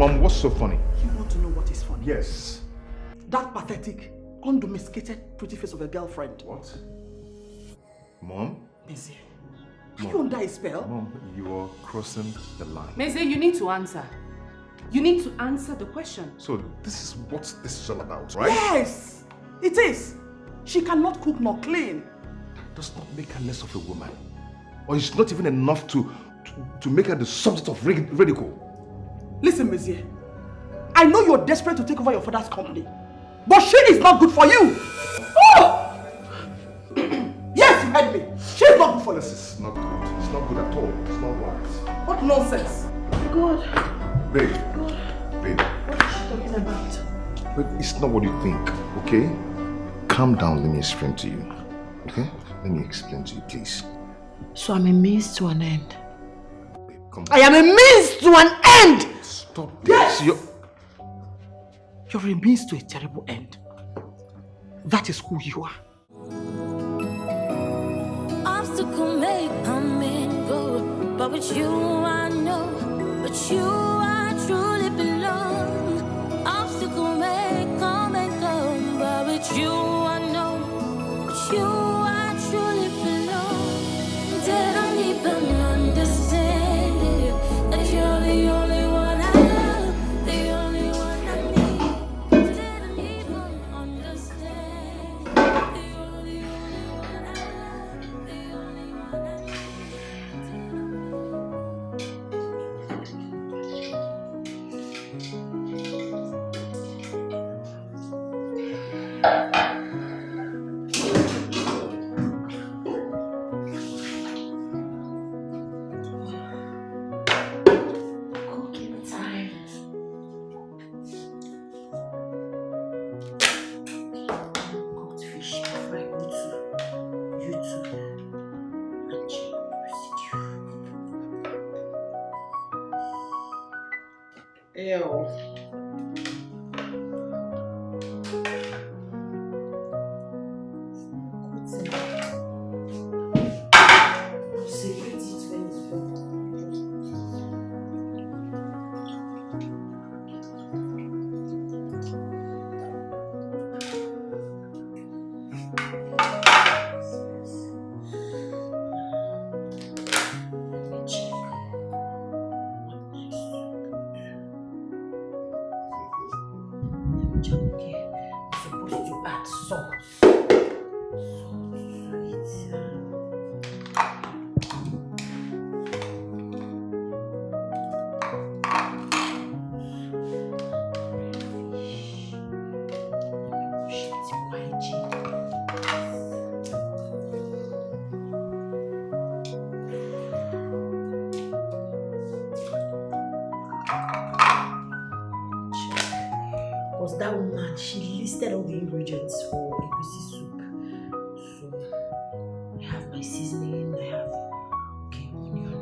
Mom, what's so funny? You want to know what is funny? Yes. That pathetic, undomesticated, pretty face of a girlfriend. What? Mom? Meze, are you under a spell? Mom, you are crossing the line. Meze, you need to answer. You need to answer the question. So this is what this is all about, right? Yes, it is. She cannot cook nor clean. That does not make her less of a woman. Or it's not even enough to make her the subject of ridicule. Listen, Meze, I know you're desperate to take over your father's company, but she is not good for you. Oh! Yes, you heard me. She is not good for you. This is not good. It's not good at all. It's not right. What nonsense. God. Babe. God. Babe. What is she talking about? But it's not what you think, okay? Calm down, let me explain to you. Okay? Let me explain to you, please. So I'm a means to an end. Babe, come I am a means to an end! Stop this. Yes! You're a means to a terrible end. That is who you are. Obstacle may come and go, but with you I know, with you I truly belong. Obstacle may come and go, but with you I know, with you I truly belong. They don't even understand it, that you're the only one I love, the only one I need. They don't even understand, the only one I love, the only one I need. Cooking time. Cooked fish before I go to YouTube and check residue. Ew. I'll separate it when it's done. Okay, I'm supposed to add salt. Was that woman, she listed all the ingredients for egusi soup. So I have my seasoning, I have onion,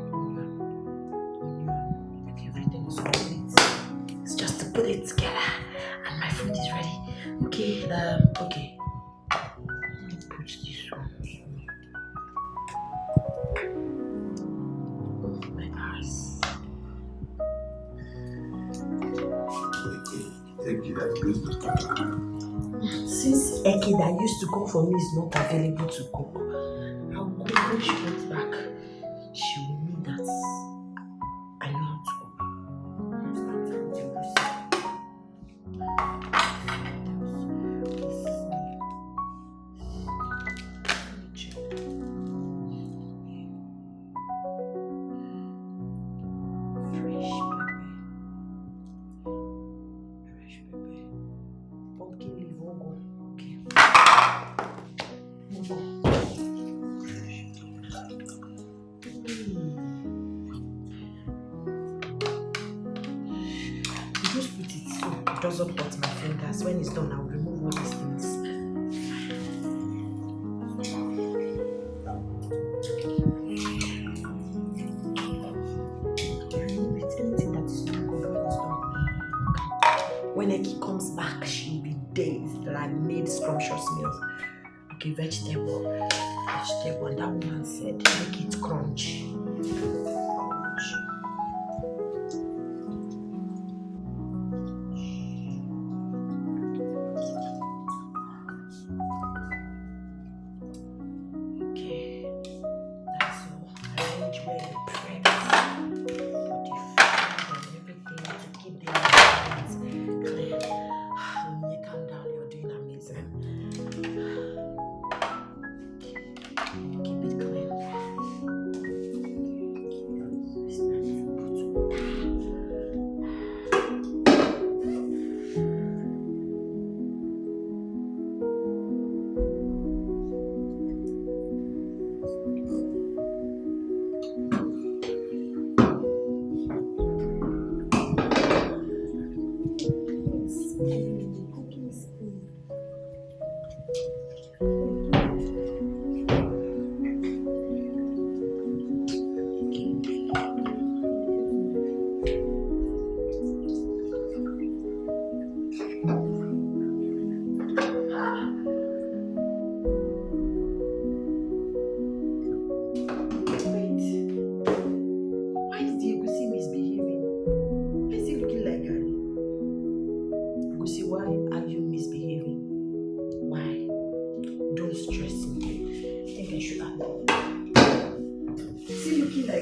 okay, everything is complete. It's just to put it together and my food is ready. Okay, okay. Let me put this one. Oh my eyes. Eki that used to cook. Since Eki that used to cook for me is not available to cook, I'll cook when she comes back. She will know that I know how to cook. Pumpkin leaf won't go. Okay. Move on. You just put it so it doesn't hurt my fingers. When it's done, I'll remove all these things. Remove it. Anything that is not good when it's done. When Eki comes back, she'll be dazed that I made scrumptious meals. Okay, vegetable. And that woman said, make it crunch.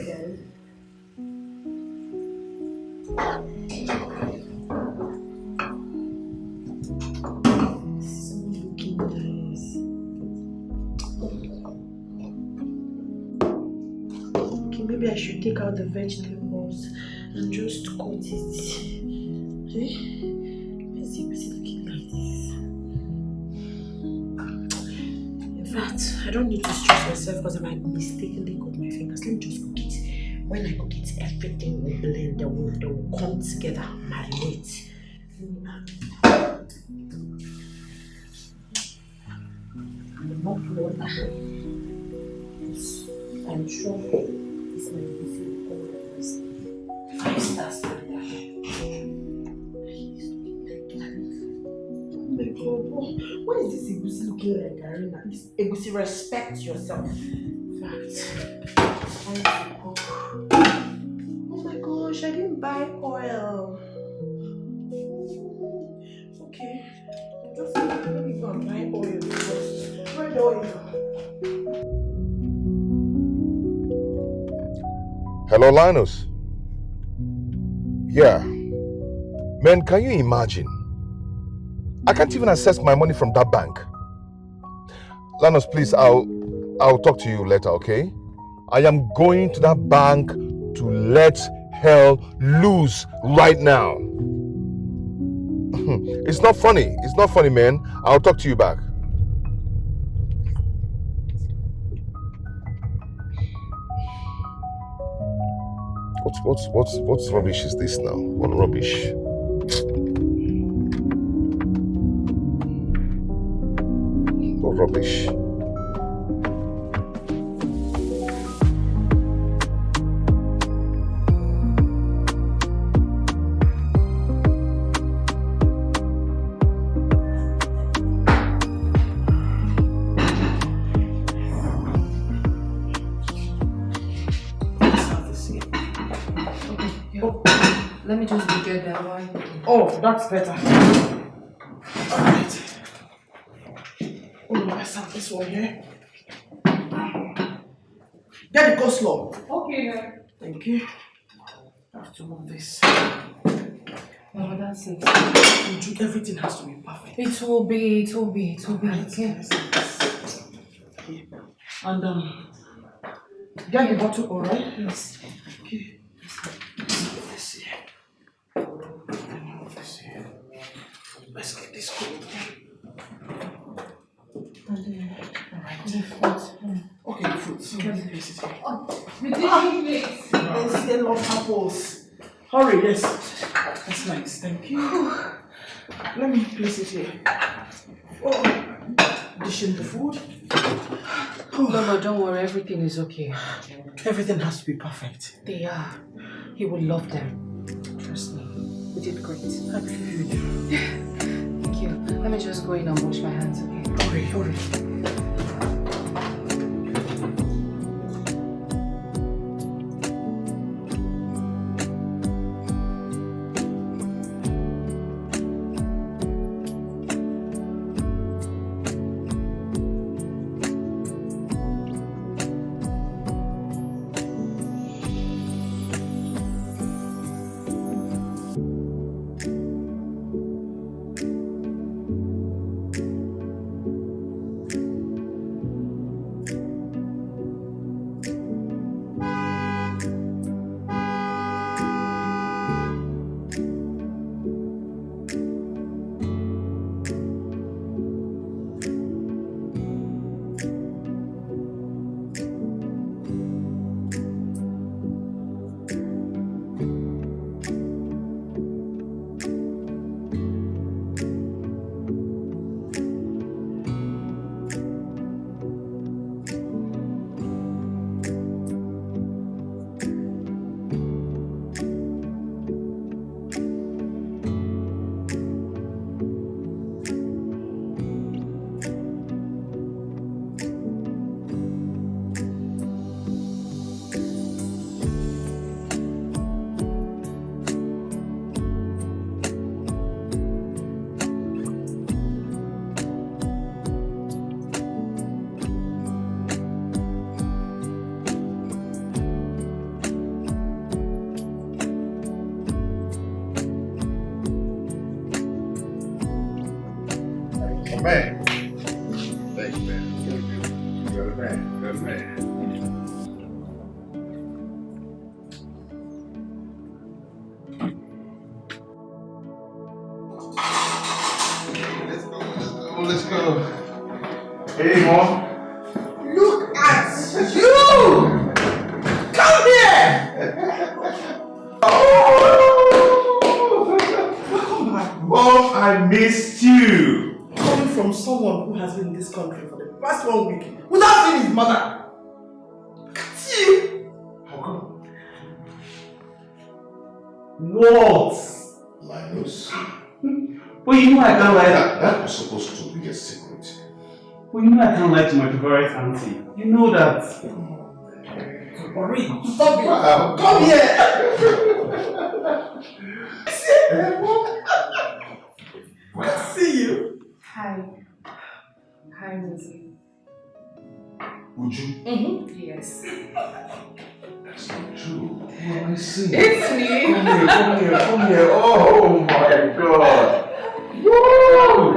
again. This is not looking nice. Okay, maybe I should take out the vegetables and just coat it. Okay? Let's see, what's it looking like this? In fact, I don't need to stress myself because I might mistakenly cut my fingers. Let me just cook it. When I cook it, everything will blend. They will come together, marinate. I'm not water. I'm sure this might be all of this. 5-star standard. Oh my god, why is this egusi looking like Garina? This egusi, respect yourself. In fact, I need to cook. Oh my gosh, I didn't buy oil. Okay, just let me go and buy oil first. Red oil. Hello, Linus. Yeah. Man, can you imagine? I can't even access my money from that bank. Linus, please, I'll talk to you later, okay? I am going to that bank to let hell loose right now. It's not funny. It's not funny, man. I'll talk to you back. What's rubbish is this now? What rubbish? What rubbish? Let me just be good that way. Oh, that's better. Alright. Oh, let's have this one here. Get the coleslaw. Okay, then. Thank you. I have to move this. No, that's it. Everything has to be perfect. It will be, okay. Okay. And get the bottle, alright? Yes. Okay. Let's see. Let's get this cold. Alright. Okay, the fruits. Let me place it here. We didn't place. There's still of apples. Hurry, yes. That's nice, thank you. Let me place it here. Oh, dishing the food. No, don't worry, everything is okay. Everything has to be perfect. They are. He will love them. Trust me. We did great. I believe you do. Thank you. Let me just go in and wash my hands, okay? Hurry. man. Thank you, man. You're the man. You're the man. Let's go. Hey, Mom. Look at you! Come here! Welcome back. Mom, I missed you. Coming from someone who has been in this country for the past 1 week without seeing his mother. See? How come? What? Linus? Well, you know I can't lie. That was supposed to be a secret. Well, you know I can't lie to my favorite auntie. You know that. Hurry, stop it. Come here. Good to see you. Hi. Hi, Lizzie. Would you? Yes. That's not true. Who am I seeing? It's me. Come here. Oh my God. Whoa!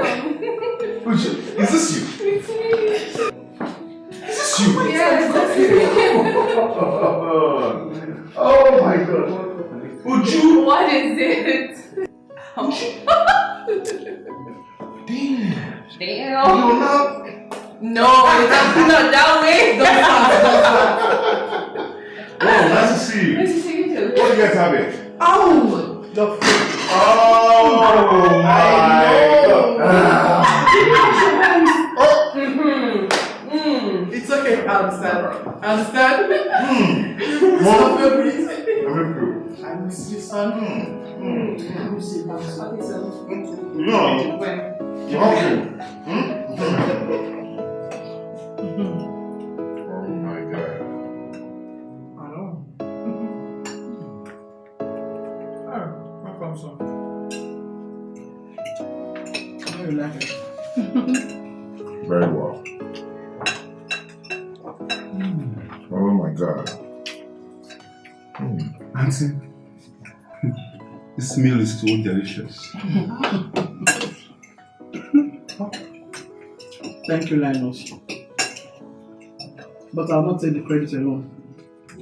Would you? Is this you? It's me. Is this you? Yes, that's me. Oh my God. Would you? What is it? Damn. Damn. You're not. No, it's not that way. Oh, nice to see you. Nice to see you too. What do you guys have here? Oh, the Oh my God. It's okay, I understand. I understand. Mom? Stop your breathing. I'm I miss you, son. I miss you, son. Okay, so No. when? Okay. Oh my God. I know. Oh, welcome, son. How you like it? Very well. Oh my God. Auntie, this meal is so delicious. Thank you, Linus. But I'll not take the credit alone.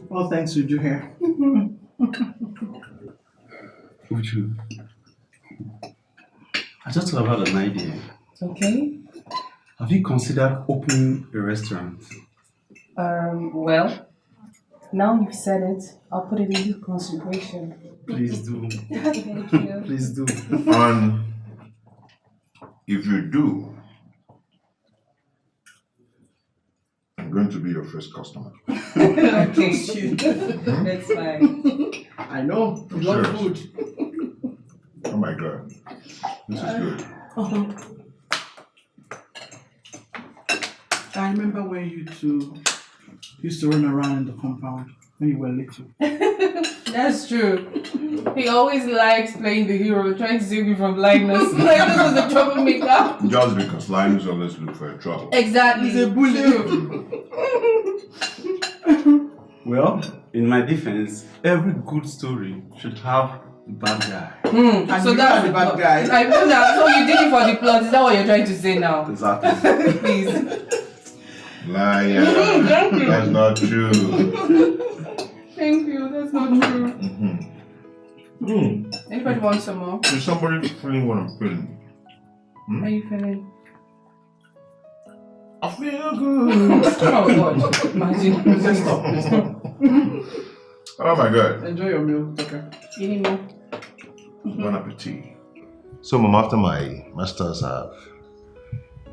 All thanks to you here. Uju, I just have had an idea. Okay. Have you considered opening a restaurant? Well, now you've said it, I'll put it into consideration. Please do. Thank you. Please do. And if you do, I'm going to be your first customer. Okay. That's fine. I know, you love food. Oh my God. This is good. I remember when you two used to run around in the compound when you were little. That's true. He always likes playing the hero, trying to save you from Linus. Linus was a troublemaker. Just because Linus always look for trouble. Exactly. He's a bully. Well, in my defense, every good story should have a bad guy. And So you that's are the bad guy. I know that. So you did it for the plot. Is that what you're trying to say now? Exactly. Please. Liar. Thank you. That's not true. Thank you. That's not true. Anybody want some more? Is somebody feeling what I'm feeling? How are you feeling? I feel good. Oh God. Imagine. Just stop. Oh my God. Enjoy your meal, okay? You need more? Bon appetit. So, Mom, after my master's, I've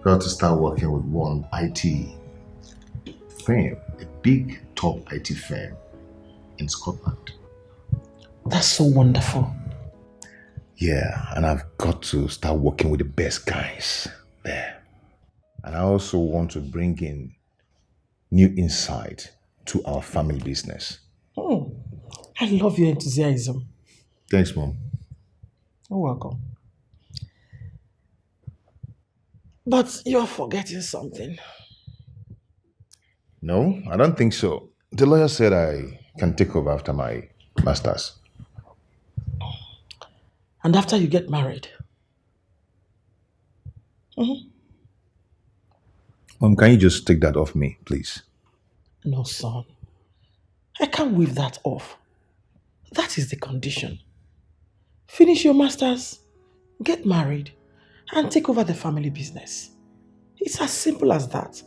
got to start working with one IT firm, a big top IT firm in Scotland. That's so wonderful. Yeah, and I've got to start working with the best guys there. And I also want to bring in new insight to our family business. I love your enthusiasm. Thanks, Mom. You're welcome. But you're forgetting something. No, I don't think so. The lawyer said I can take over after my master's. And after you get married. Mom, can you just take that off me, please? No, son. I can't wave that off. That is the condition. Finish your masters, get married, and take over the family business. It's as simple as that.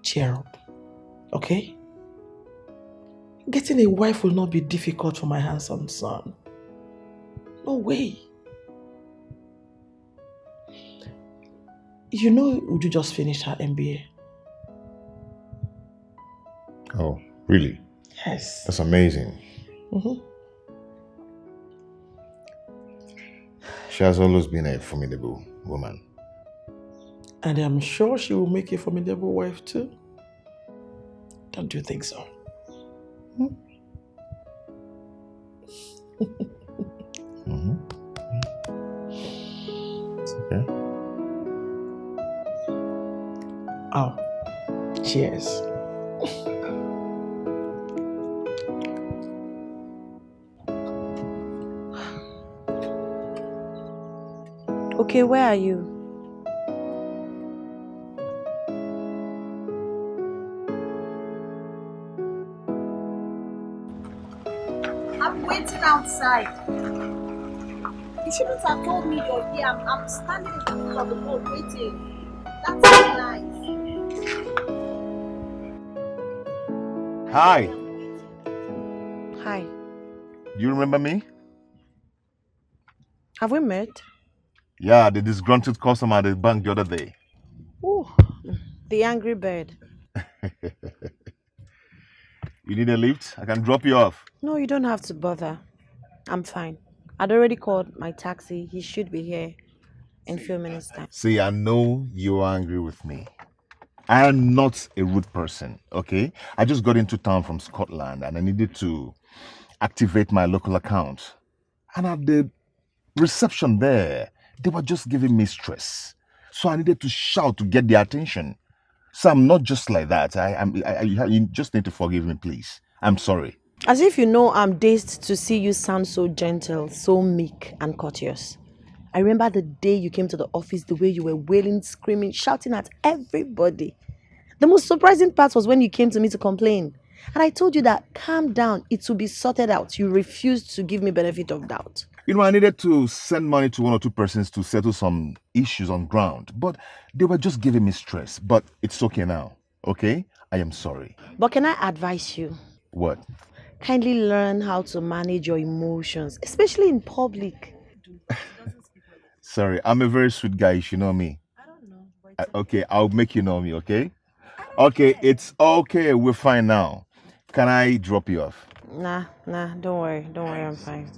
Cheer up, okay? Getting a wife will not be difficult for my handsome son. No way. You know Uju just finished her MBA. Oh, really? Yes. That's amazing. She has always been a formidable woman. And I'm sure she will make a formidable wife too. Don't you think so? It's okay. Oh, cheers. Okay, where are you? I'm waiting outside. You shouldn't have told me you're here. I'm standing in the middle of the road waiting. That's so nice. Hi. Hi. Do you remember me? Have we met? Yeah, the disgruntled customer at the bank the other day. Ooh, the angry bird. You need a lift? I can drop you off. No, you don't have to bother. I'm fine. I'd already called my taxi. He should be here in a few minutes' time. See, I know you're angry with me. I am not a rude person, okay? I just got into town from Scotland and I needed to activate my local account. And at the reception there, they were just giving me stress. So I needed to shout to get their attention. So I'm not just like that. You just need to forgive me, please. I'm sorry. As if you know I'm dazed to see you sound so gentle, so meek and courteous. I remember the day you came to the office, the way you were wailing, screaming, shouting at everybody. The most surprising part was when you came to me to complain. And I told you that, calm down, it will be sorted out. You refused to give me benefit of doubt. You know, I needed to send money to one or two persons to settle some issues on ground, but they were just giving me stress. But it's okay now, okay? I am sorry. But can I advise you? What? Kindly learn how to manage your emotions, especially in public. Sorry, I'm a very sweet guy. You should know me. I don't know. Okay, I'll make you know me, okay? Okay, it's okay. We're fine now. Can I drop you off? Nah, don't worry, I'm fine.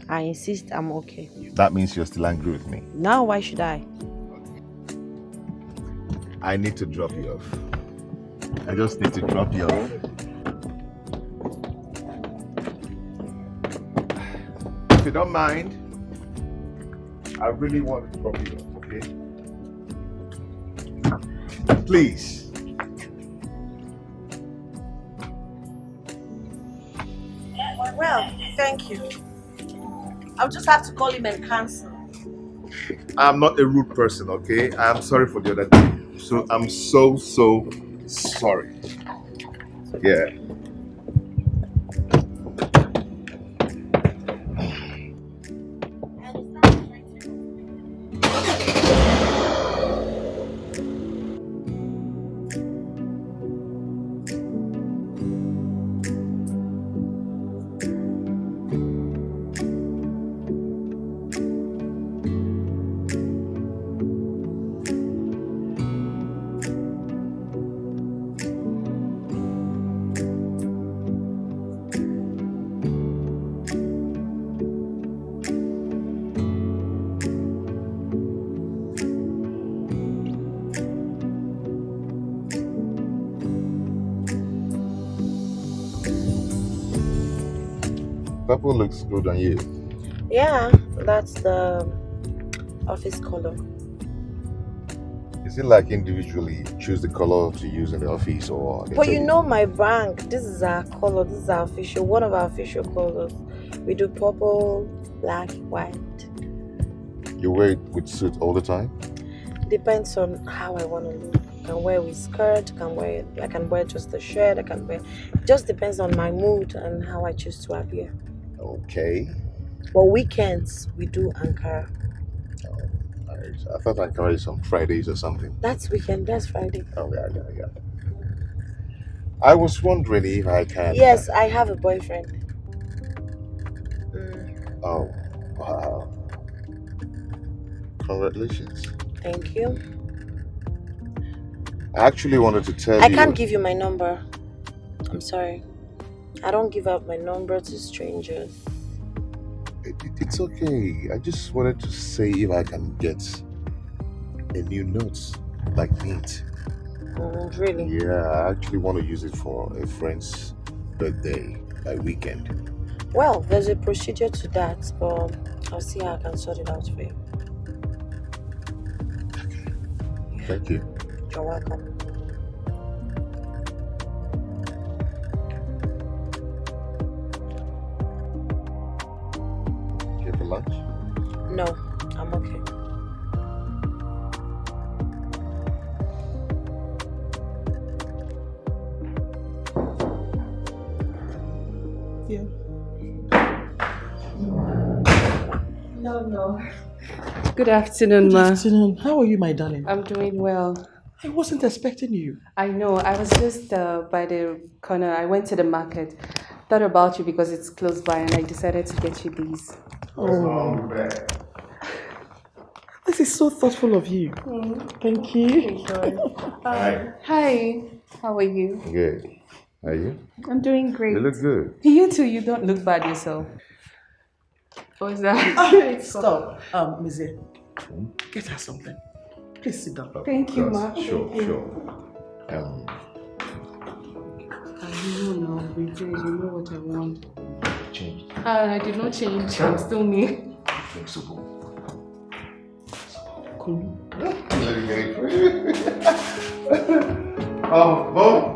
I insist I'm okay. That means you're still angry with me. Now why should I? I need to drop you off. I just need to drop you off. If you don't mind, I really want to drop you off, okay? Please. Well, thank you. I'll just have to call him and cancel. I'm not a rude person, okay? I'm sorry for the other day. So I'm so sorry. Yeah. Purple looks good on you. Yeah, that's the office color. Is it like individually choose the color to use in the office or? But you know my bank, this is our color, this is our official, one of our official colors. We do purple, black, white. You wear it with suit all the time? Depends on how I want to look. I can wear with skirt, I can wear just a shirt, just depends on my mood and how I choose to appear. Okay. But weekends we do Ankara. Oh, nice. I thought Ankara is on Fridays or something. That's weekend, that's Friday. Oh, yeah. I was wondering if I can... Yes, I have a boyfriend. Oh, wow. Congratulations. Thank you. I actually wanted to tell you... I can't give you my number. I'm sorry. I don't give out my number to strangers. It's okay. I just wanted to say if I can get a new note, like mint. Really? Yeah, I actually want to use it for a friend's birthday by weekend. Well, there's a procedure to that, but I'll see how I can sort it out for you. Okay. Thank you. You're welcome. Here for lunch? No, I'm okay. Yeah. No. Good afternoon, Good Ma. afternoon. How are you, my darling? I'm doing well. I wasn't expecting you. I know. I was just by the corner. I went to the market. Thought about you because it's close by, and I decided to get you these. Oh, this is so thoughtful of you. Thank you. Hi. How are you? Good. Are you? I'm doing great. You look good. You too. You don't look bad yourself. What is that? Stop. Mize, get her something. Please sit down. Thank you, Ma. Sure. I don't know. You know what I want. Change. I did not change. I'm still me. Flexible. Cool. Oh, Bo.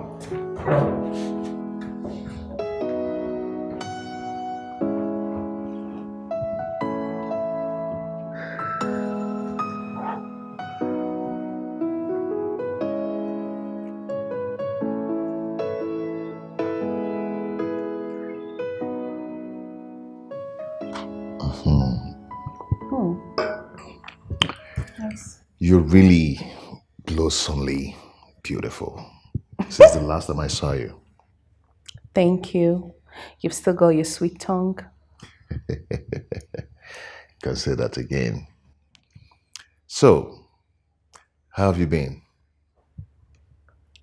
Yes. You're really blossomly beautiful. Since the last time I saw you. Thank you. You've still got your sweet tongue. Can say that again. So, how have you been?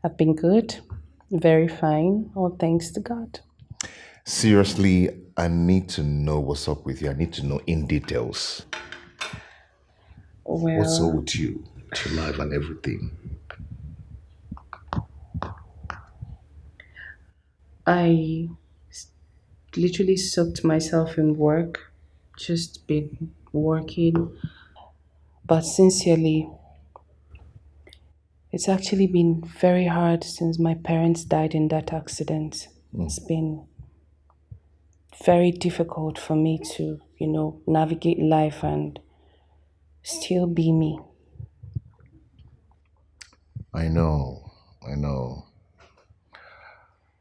I've been good. Very fine. All thanks to God. Seriously, I need to know what's up with you. I need to know in details. Well, What's up with you, to life and everything? I literally soaked myself in work. Just been working. But sincerely, it's actually been very hard since my parents died in that accident. It's been very difficult for me to, navigate life and still be me. I know.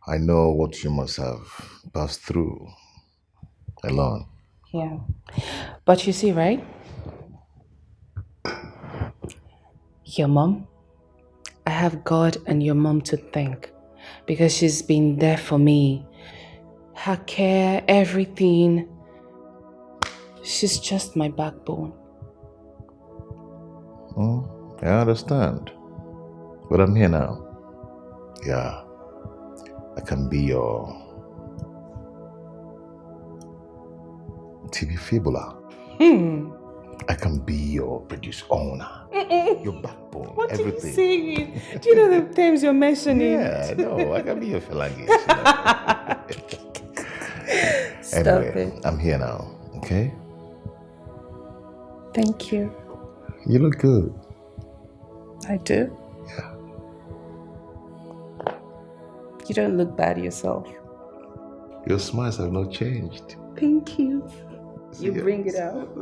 I know what you must have passed through alone. Yeah. But you see, right? Your mom, I have God and your mom to thank because she's been there for me. Her care, everything. She's just my backbone. I understand. But I'm here now. Yeah. I can be your TV fibula. I can be your producer owner. Your backbone. What everything. are you saying? Do you know the terms you're mentioning? Yeah, no, I can be your phalanges. Stop Anyway, it. I'm here now, okay? Thank you. You look good. I do. Yeah. You don't look bad yourself. Your smiles have not changed. Thank you. You bring it out.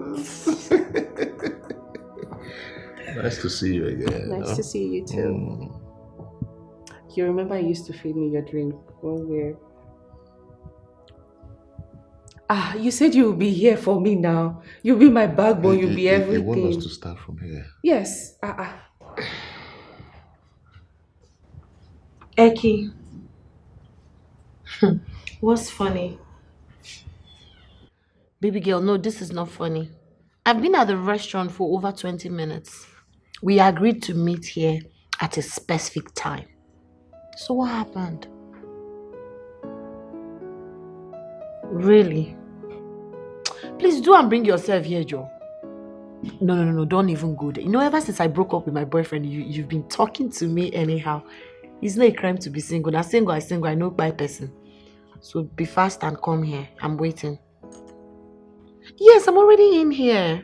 Nice to see you again. Nice to see you too. You remember you used to feed me your drink when we're... you said you will be here for me now. You'll be my backbone, you'll be everything. You want us to start from here? Yes. Eki. What's funny? Baby girl, no, this is not funny. I've been at the restaurant for over 20 minutes. We agreed to meet here at a specific time. So what happened? Really? Please do and bring yourself here, Joe. No, don't even go there. You know, ever since I broke up with my boyfriend, you've been talking to me anyhow. It's not a crime to be single. Now single, I know by person. So be fast and come here. I'm waiting. Yes, I'm already in here.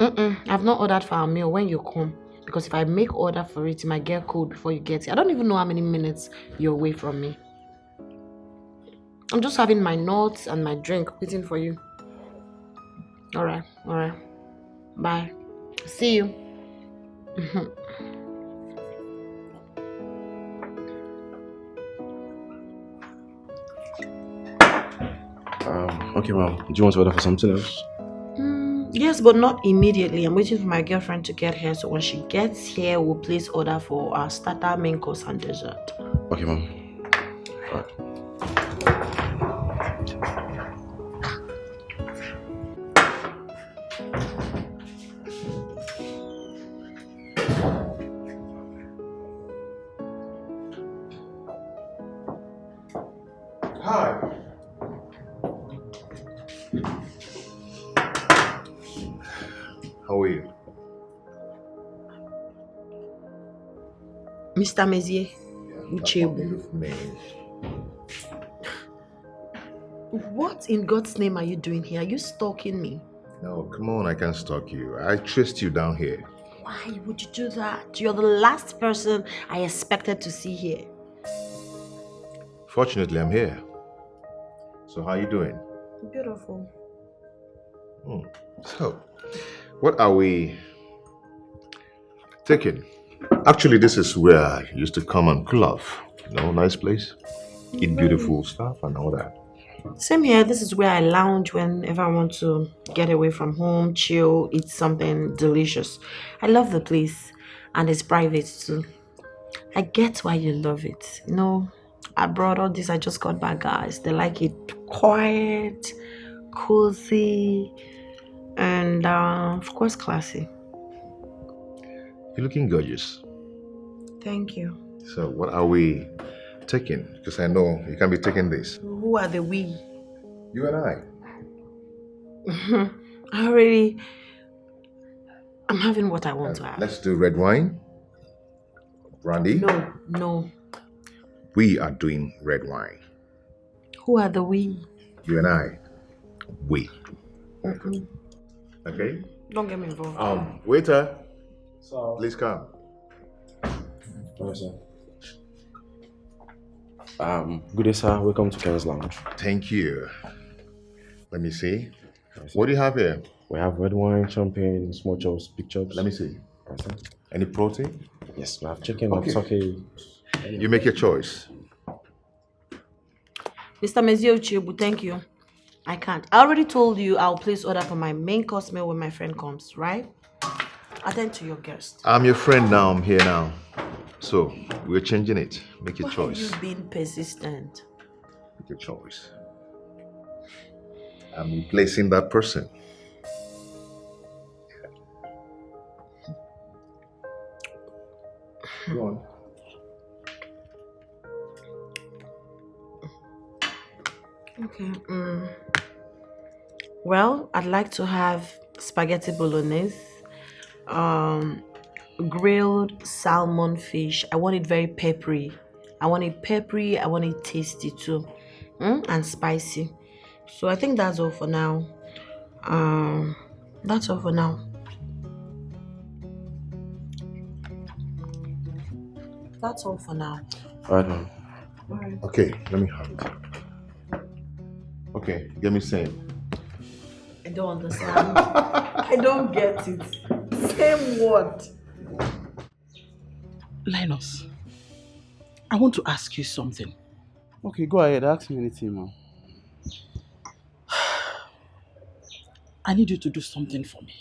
I've not ordered for a meal when you come. Because if I make order for it, it might get cold before you get here. I don't even know how many minutes you're away from me. I'm just having my nuts and my drink waiting for you. Alright. Bye. See you. Okay, ma'am. Do you want to order for something else? Yes, but not immediately. I'm waiting for my girlfriend to get here. So when she gets here, we'll place order for our starter, main course, and dessert. Okay, ma'am. Alright. Hi. How are you? Mr. Mezier. Uchebu. What in God's name are you doing here? Are you stalking me? No, come on, I can't stalk you. I traced you down here. Why would you do that? You're the last person I expected to see here. Fortunately, I'm here. So how are you doing? Beautiful. So, what are we taking? Actually, this is where I used to come and cool off. You know, nice place. Eat beautiful stuff and all that. Same here. This is where I lounge whenever I want to get away from home, chill, eat something delicious. I love the place and it's private too. I get why you love it. You know, abroad, all this, I just got back, guys. They like it quiet, cozy, and of course, classy. You're looking gorgeous. Thank you. So, what are we taking? Because I know you can't be taking this. Who are the we? You and I. I'm having what I want to have. Let's do red wine. Brandy. No. We are doing red wine. Who are the we? You and I. We. Okay? Don't get me involved. Waiter. So, Please come. okay, sir. Good day, sir. Welcome to Ken's Lounge. Thank you. Let me see. What do you have here? We have red wine, champagne, small chops, big chops. Let me see. Right, sir. Any protein? Yes, we have chicken, Okay. turkey. You make your choice. Mr. Mezier Uchebu, thank you. I can't. I already told you I'll place order for my main course meal when my friend comes, right? Attend to your guest. I'm your friend now. I'm here now. So, we're changing it. Make your Why choice. are you being persistent? Make your choice. I'm replacing that person. Go on. Okay. Well, I'd like to have spaghetti bolognese, grilled salmon fish. I want it very peppery. I want it tasty too, and spicy. So I think that's all for now. That's all for now. That's all for now. Alright, ma'am. Okay, let me have it. Okay, get me same. I don't understand. I don't get it. Same word. Linus, I want to ask you something. Okay, go ahead. Ask me anything, mom. I need you to do something for me.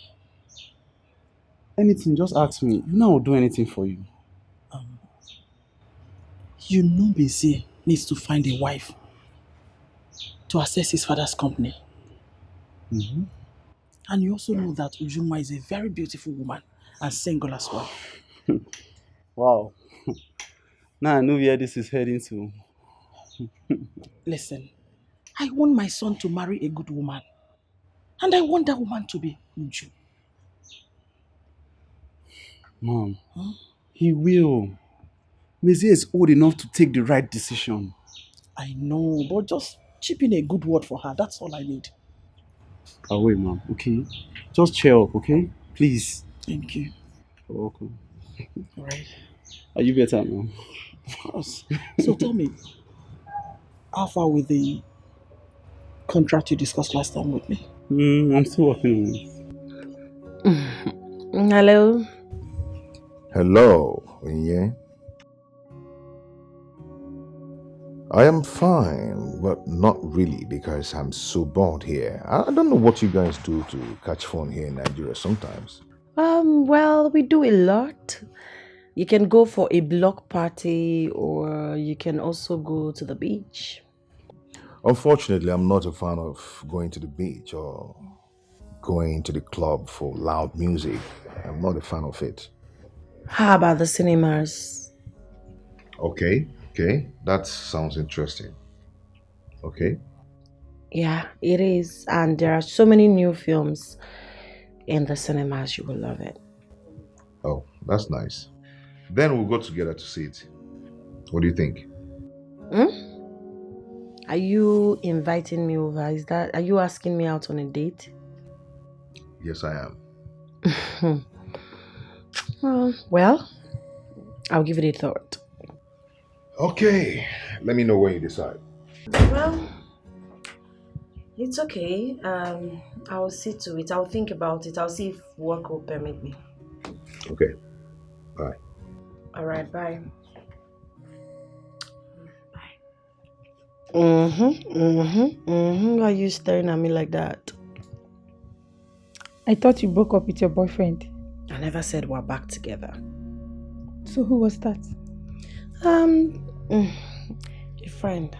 Anything, just ask me. You know I'll do anything for you. You know Beze needs to find a wife to assess his father's company. Mm-hmm. And you also know that Ujuma is a very beautiful woman and single as well. Wow. Now I know where this is heading to. Listen, I want my son to marry a good woman. And I want that woman to be Uju. Mom, he will. Beze is old enough to take the right decision. I know, but just chip in a good word for her. That's all I need. I'll wait, mom, okay? Just cheer up, okay? Please. Thank you. You're welcome. All right. Are you better now? Of course. So tell me, how far with the contract you discussed last time with me? I'm still working on it. Hello? Hello, Inye. I am fine, but not really because I'm so bored here. I don't know what you guys do to catch fun here in Nigeria sometimes. Well, we do a lot. You can go for a block party or you can also go to the beach. Unfortunately, I'm not a fan of going to the beach or going to the club for loud music. I'm not a fan of it. How about the cinemas? Okay, that sounds interesting. Okay. Yeah, it is. And there are so many new films in the cinemas. You will love it. Oh, that's nice. Then we'll go together to see it. What do you think? Are you inviting me over? Are you asking me out on a date? Yes, I am. Well, I'll give it a thought. Okay, let me know when you decide. Well, it's okay. I'll see to it. I'll think about it. I'll see if work will permit me. Okay, bye. All right, bye. Why are you staring at me like that? I thought you broke up with your boyfriend. I never said we're back together. So who was that? A friend.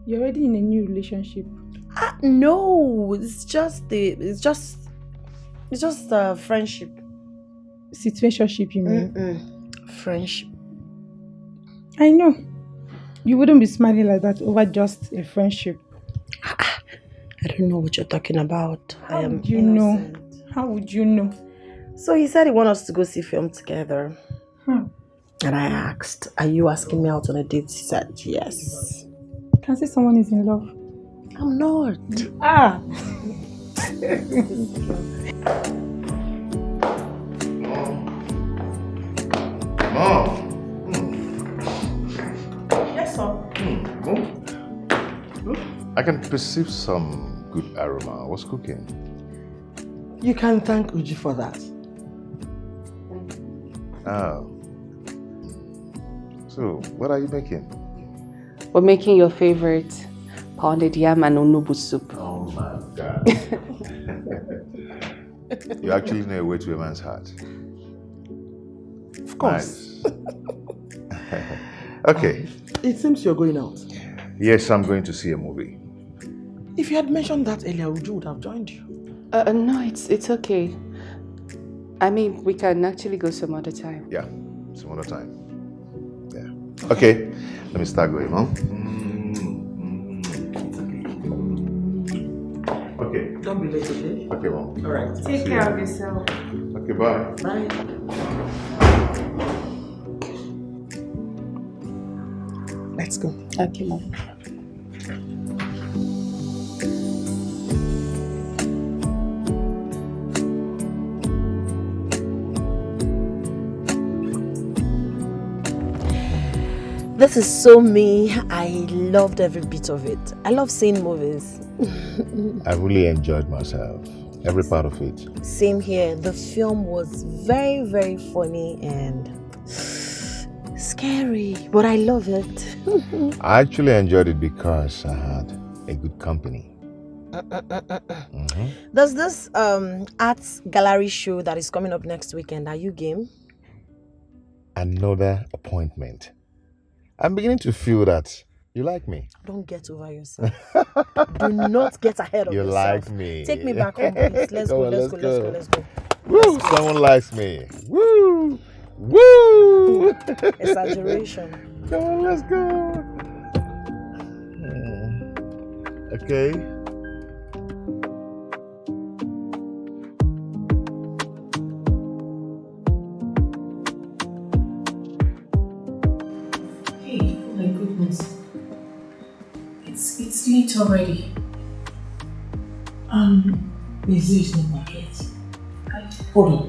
You're already in a new relationship. No, it's just a friendship. Situationship, you mean? Friendship. I know. You wouldn't be smiling like that over just a friendship. I don't know what you're talking about. How would you know? How would you know? So he said he wanted us to go see film together. And I asked, are you asking me out on a date? He said, yes. Can say someone is in love. I'm not. Mom! Yes, sir. I can perceive some good aroma. What's cooking? You can thank Uji for that. Oh. So, what are you making? We're making your favorite pounded yam and onubu soup. Oh my God. You actually know a way to a man's heart. Of course. Nice. Okay. It seems you're going out. Yes, I'm going to see a movie. If you had mentioned that earlier, Uju would have joined you. No, it's okay. I mean, we can actually go some other time. Yeah, some other time. Yeah. Okay, let me start going, Mom. Okay. Don't be late, okay? Okay, Mom. All right. Take care of yourself. Okay, bye. Bye. Let's go. Okay, Mom. This is so me. I loved every bit of it. I love seeing movies. I really enjoyed myself. Every part of it. Same here. The film was very, very funny and scary, but I love it. I actually enjoyed it because I had a good company. There's this arts gallery show that is coming up next weekend. Are you game? Another appointment. I'm beginning to feel that you like me. Don't get over yourself. Do not get ahead of You yourself. like me. Take me back home, please. Let's go, let's go. Woo! Someone likes me. Woo! Woo! Exaggeration. Come on, let's go. Okay. Hey, oh my goodness. It's late already. Is this not back yet? Hold on.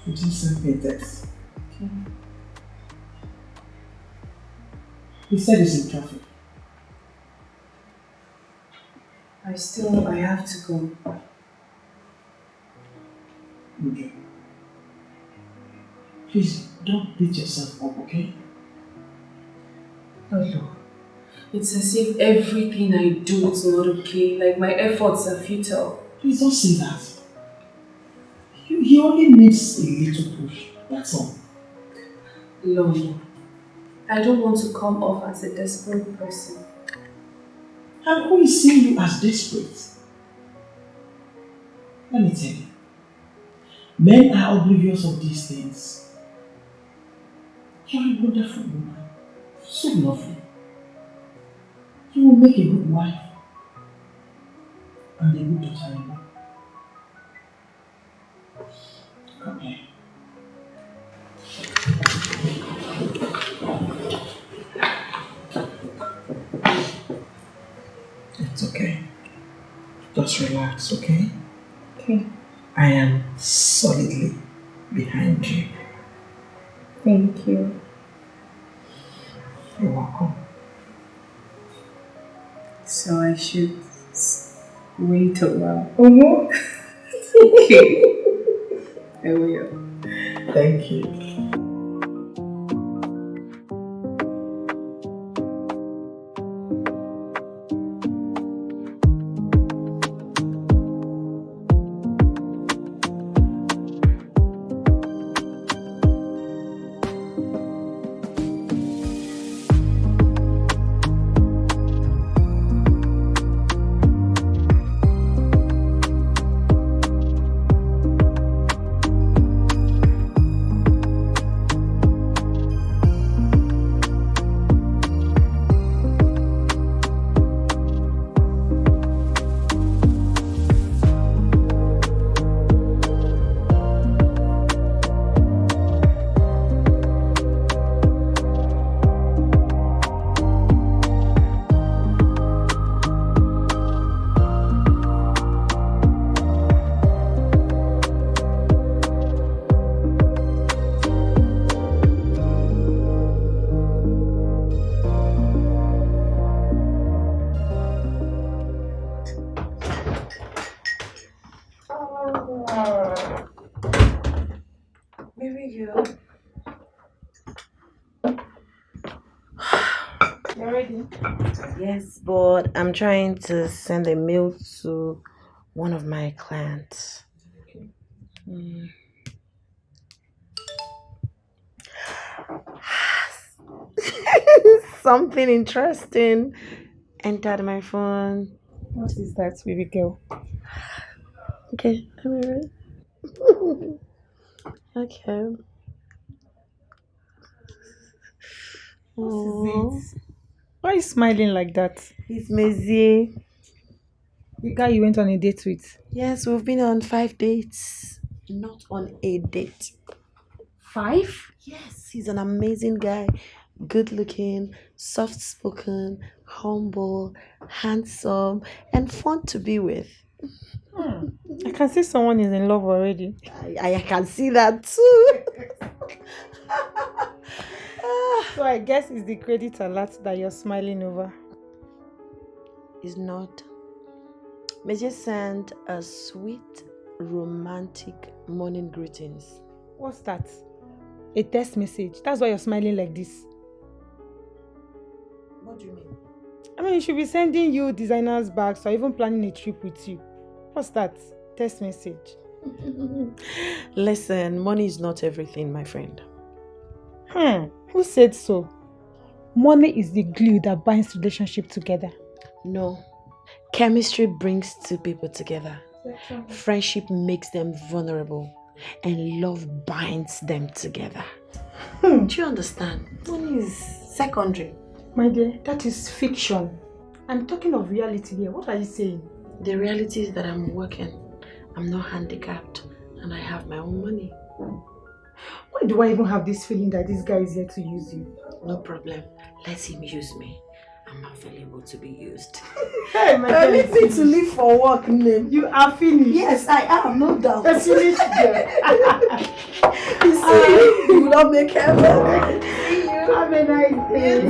You just sent me a text. Okay. He said he's in traffic. I have to go. Okay. Please don't beat yourself up, okay? No. It's as if everything I do is not okay, like my efforts are futile. Please don't say that. He only needs a little push. That's all. Lolo, I don't want to come off as a desperate person. And who is seeing you as desperate? Let me tell you. Men are oblivious of these things. You're a wonderful woman. So lovely. You will make a good wife. And a good daughter-in-law. Come here. It's okay. Just relax, okay? Okay. I am solidly behind you. Thank you. You're welcome. So I should wait a while. Okay. I will. Thank you. Yes, but I'm trying to send a mail to one of my clients. Something interesting entered my phone. What is that, baby girl? Okay, I'm ready. Okay. What is it? Why are you smiling like that? It's Mezier. The guy you went on a date with? Yes, we've been on 5 dates. Not on a date. 5? Yes, he's an amazing guy. Good looking, soft spoken, humble, handsome, and fun to be with. I can see someone is in love already. I can see that too. So I guess it's the credit alert that you're smiling over. It's not. May just send a sweet, romantic morning greetings. What's that? A text message. That's why you're smiling like this. What do you mean? I mean, you should be sending you designers bags or even planning a trip with you. What's that? Text message. Listen, money is not everything, my friend. Who said so? Money is the glue that binds relationship together. No. Chemistry brings two people together. Friendship makes them vulnerable. And love binds them together. Do you understand? Money is secondary. My dear, that is fiction. I'm talking of reality here. What are you saying? The reality is that I'm working. I'm not handicapped. And I have my own money. Why do I even have this feeling that this guy is here to use you? No problem. Let him use me. I'm available to be used. Hey, my I friend. need to leave for work, Name. You are finished. Yes, I am, no doubt. You're finished there. You see, you will not make heaven. See you. Have a nice day.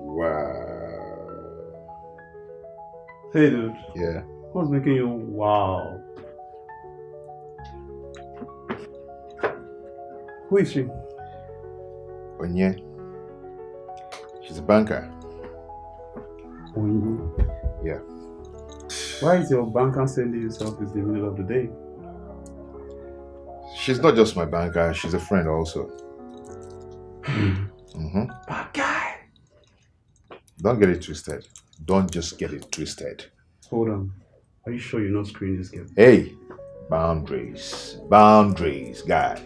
Wow. Hey, dude. Yeah. What's making you wow? Who is she? Onye. She's a banker. Yeah. Why is your banker sending you selfies in the middle of the day? She's not just my banker, she's a friend also. Bad guy. Don't get it twisted. Don't just get it twisted. Hold on. Are you sure you're not screwing this girl? Hey, boundaries. Boundaries, guy.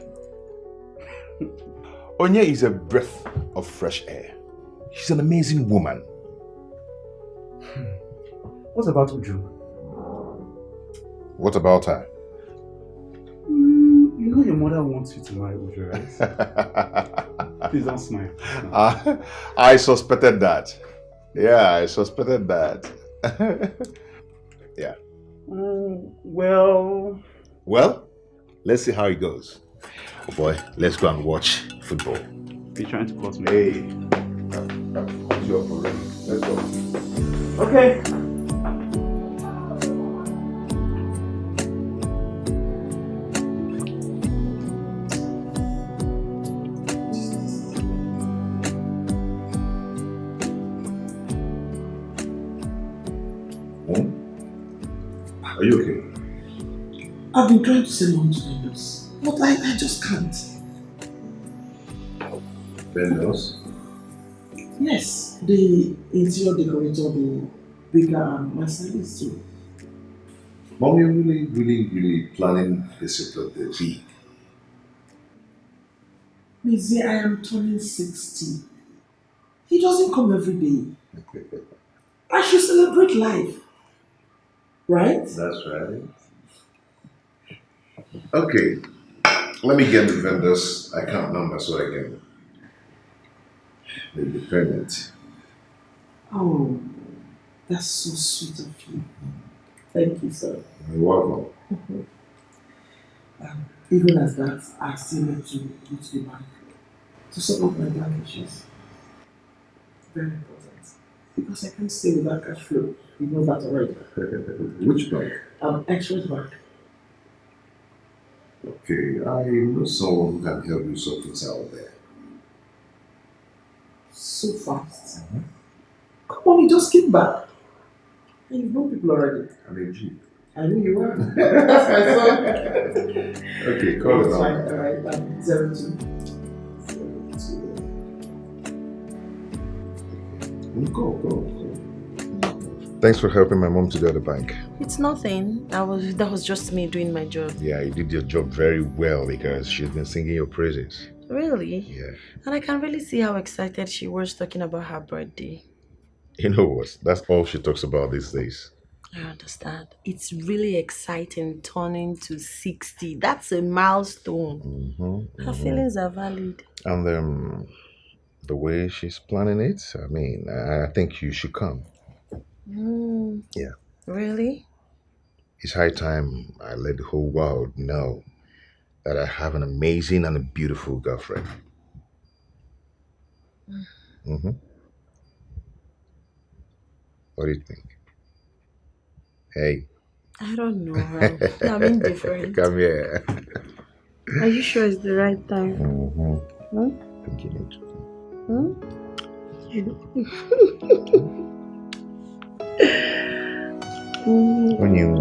Onye is a breath of fresh air. She's an amazing woman. What about Uju? What about her? You know your mother wants you to marry Uju, right? Please don't smile. I suspected that. Yeah, I suspected that. Yeah. Well, let's see how it goes. Oh boy, let's go and watch football. you're trying to plot me. Hey. Let's go. Okay. Are you okay? I've been trying to send money to vendors, but I just can't. Vendors? Yes, the interior decorator, the baker, and my stylist too. Mom, you're really planning this with the big. Mizzy, I am turning 60. He doesn't come every day. I should celebrate life. Right? That's right. Okay, let me get the vendor's account number so I can make the payment. Oh, that's so sweet of you. Thank you, sir. You're welcome. Even as that, I still need to go to the bank to sort out my bank issues. Very important. Because I can't stay without cash flow. You know that already. Which bank? Express Bank. Okay, I know someone who can help you sort things out there. So fast. Come on, you just came back. And you know people already. I'm a G. I know you are. That's my son. Okay, call it It's out. fine, alright. 02. Go. Thanks for helping my mom to go to the bank. It's nothing. That was just me doing my job. Yeah, you did your job very well because she's been singing your praises. Really? Yeah. And I can really see how excited she was talking about her birthday. You know what? That's all she talks about these days. I understand. It's really exciting turning to 60. That's a milestone. Her feelings are valid. And the way she's planning it, I mean, I think you should come. Yeah. Really? It's high time I let the whole world know that I have an amazing and a beautiful girlfriend. What do you think? Hey. I don't know. I'm indifferent. Come here. Are you sure it's the right time? I think you need to. When you.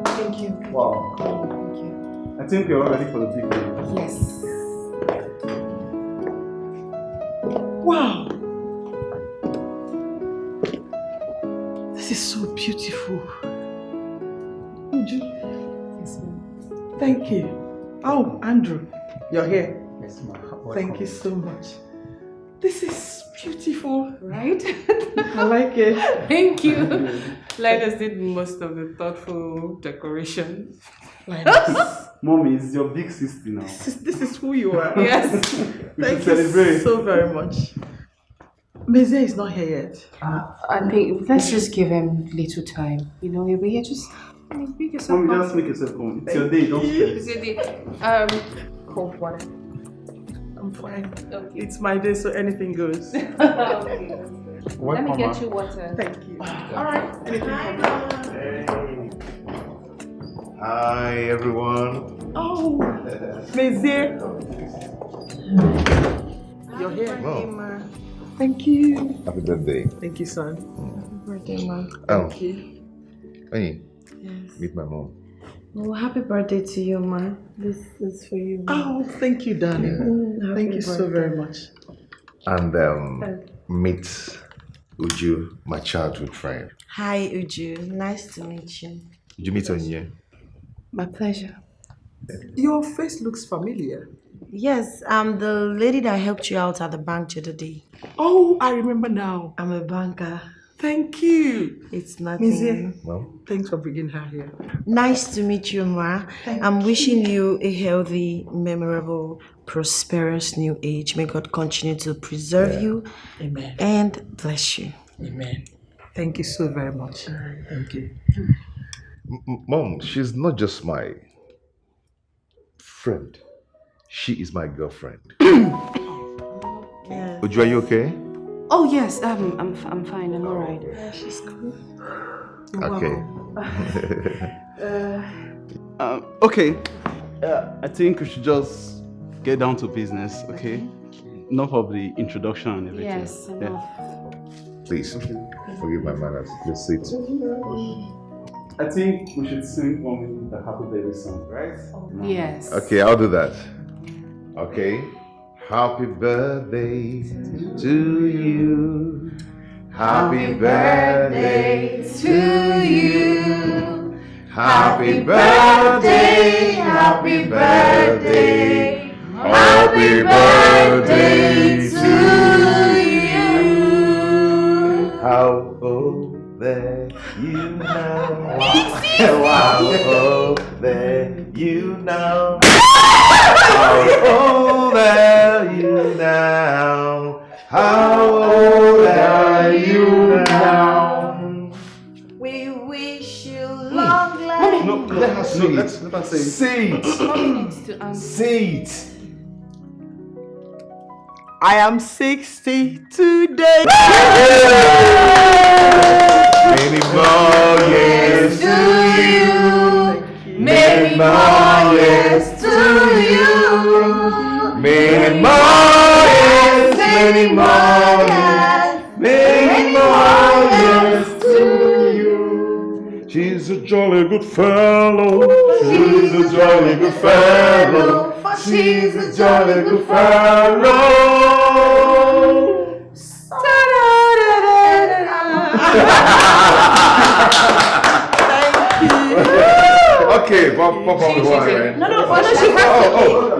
Thank you. Wow. Thank you. I think we're all ready for the big day. Yes. Wow! This is so beautiful. Uju. Yes, ma'am. Thank you. Oh, Andrew, you're here. Yes, ma'am. Thank you so much. This is beautiful. Right? I like it. Thank you. Linus did most of the thoughtful decoration. Linus, Mommy, it's your big sister now. this is who you are. Yes. We Thank should you celebrate. so very much. Mezie is not here yet. I think let's just give him little time. You know, he'll be here. Just make yourself Mommy, just make yourself come. It's your day, don't stress. Cold water. I'm fine. Okay. It's my day, so anything goes. Okay. What, Let me Mama? get you water. Thank you. All right. Hi, everyone. Oh, Mezie. You're here. Wow. Thank you. Happy birthday. Thank you, son. Happy birthday, Mom. Oh, Thank you. hey, Yes. meet my mom. Well, happy birthday to you, Ma. This is for you. Ma. Oh, thank you, darling. Happy Thank you so birthday. very much. And meet Uju, my childhood friend. Hi, Uju. Nice to meet you. Did you meet her here? My pleasure. Your face looks familiar. Yes, I'm the lady that helped you out at the bank the other day. Oh, I remember now. I'm a banker. Thank you. It's nothing. Mezie, No? thanks for bringing her here. Nice to meet you, Ma. I'm wishing you a healthy, memorable, prosperous new age. May God continue to preserve you Amen. and bless you. Amen. Thank you so very much. Thank you. Mom, she's not just my friend. She is my girlfriend. Yeah. Uju, are you okay? Oh yes, I'm fine. I'm all right. Yeah, she's cool. Okay. Okay. I think we should just get down to business, okay? Enough of the introduction and everything. Yes, enough. Please, forgive my manners. Just sit. I think we should sing Mommy the happy birthday song, right? Yes. Okay, I'll do that. Okay. Happy birthday to you. Happy birthday to you. Happy birthday, happy birthday. Happy birthday to you. How old are you now? How old are you now? How old are you now? How old are you now? We wish you long life. No, let her say it. Let her say it. Say it. Mommy needs to answer. Say it. I am 60 today. Many more years to you. Many more years to you. Many more years, many more years to you. She's a jolly good fellow. She's a jolly good fellow. She's a jolly good fellow. Okay, Pop on the wire. No, she has to.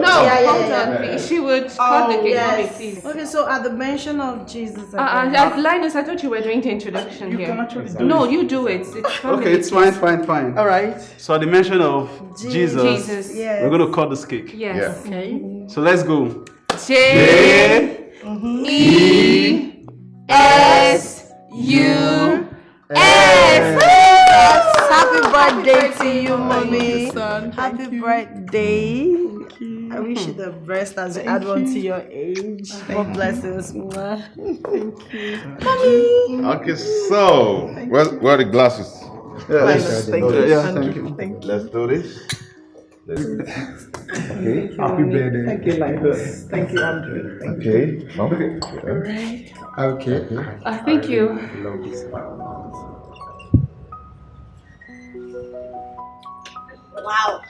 No, Yeah. hold on, please. She would cut the cake for me, please. Okay, so at the mention of Jesus, Linus, I thought you were doing the introduction You here. can actually do No, it. you do it. It's Okay, it's fine. All right. So at the mention of Jesus, Jesus. Yes. we're going to cut this cake. Yes. Yeah. Okay. So let's go. J-E-S-U-S. Happy birthday to you, mommy. Happy birthday. I wish you the best as you add on to your age. God bless us. Okay, so where are the glasses? Yeah, Thank you. thank you. Let's do this. Okay. Happy birthday. Thank you, Linus. Thank you, Andrew. Okay. Mom? Okay. Thank you. Wow.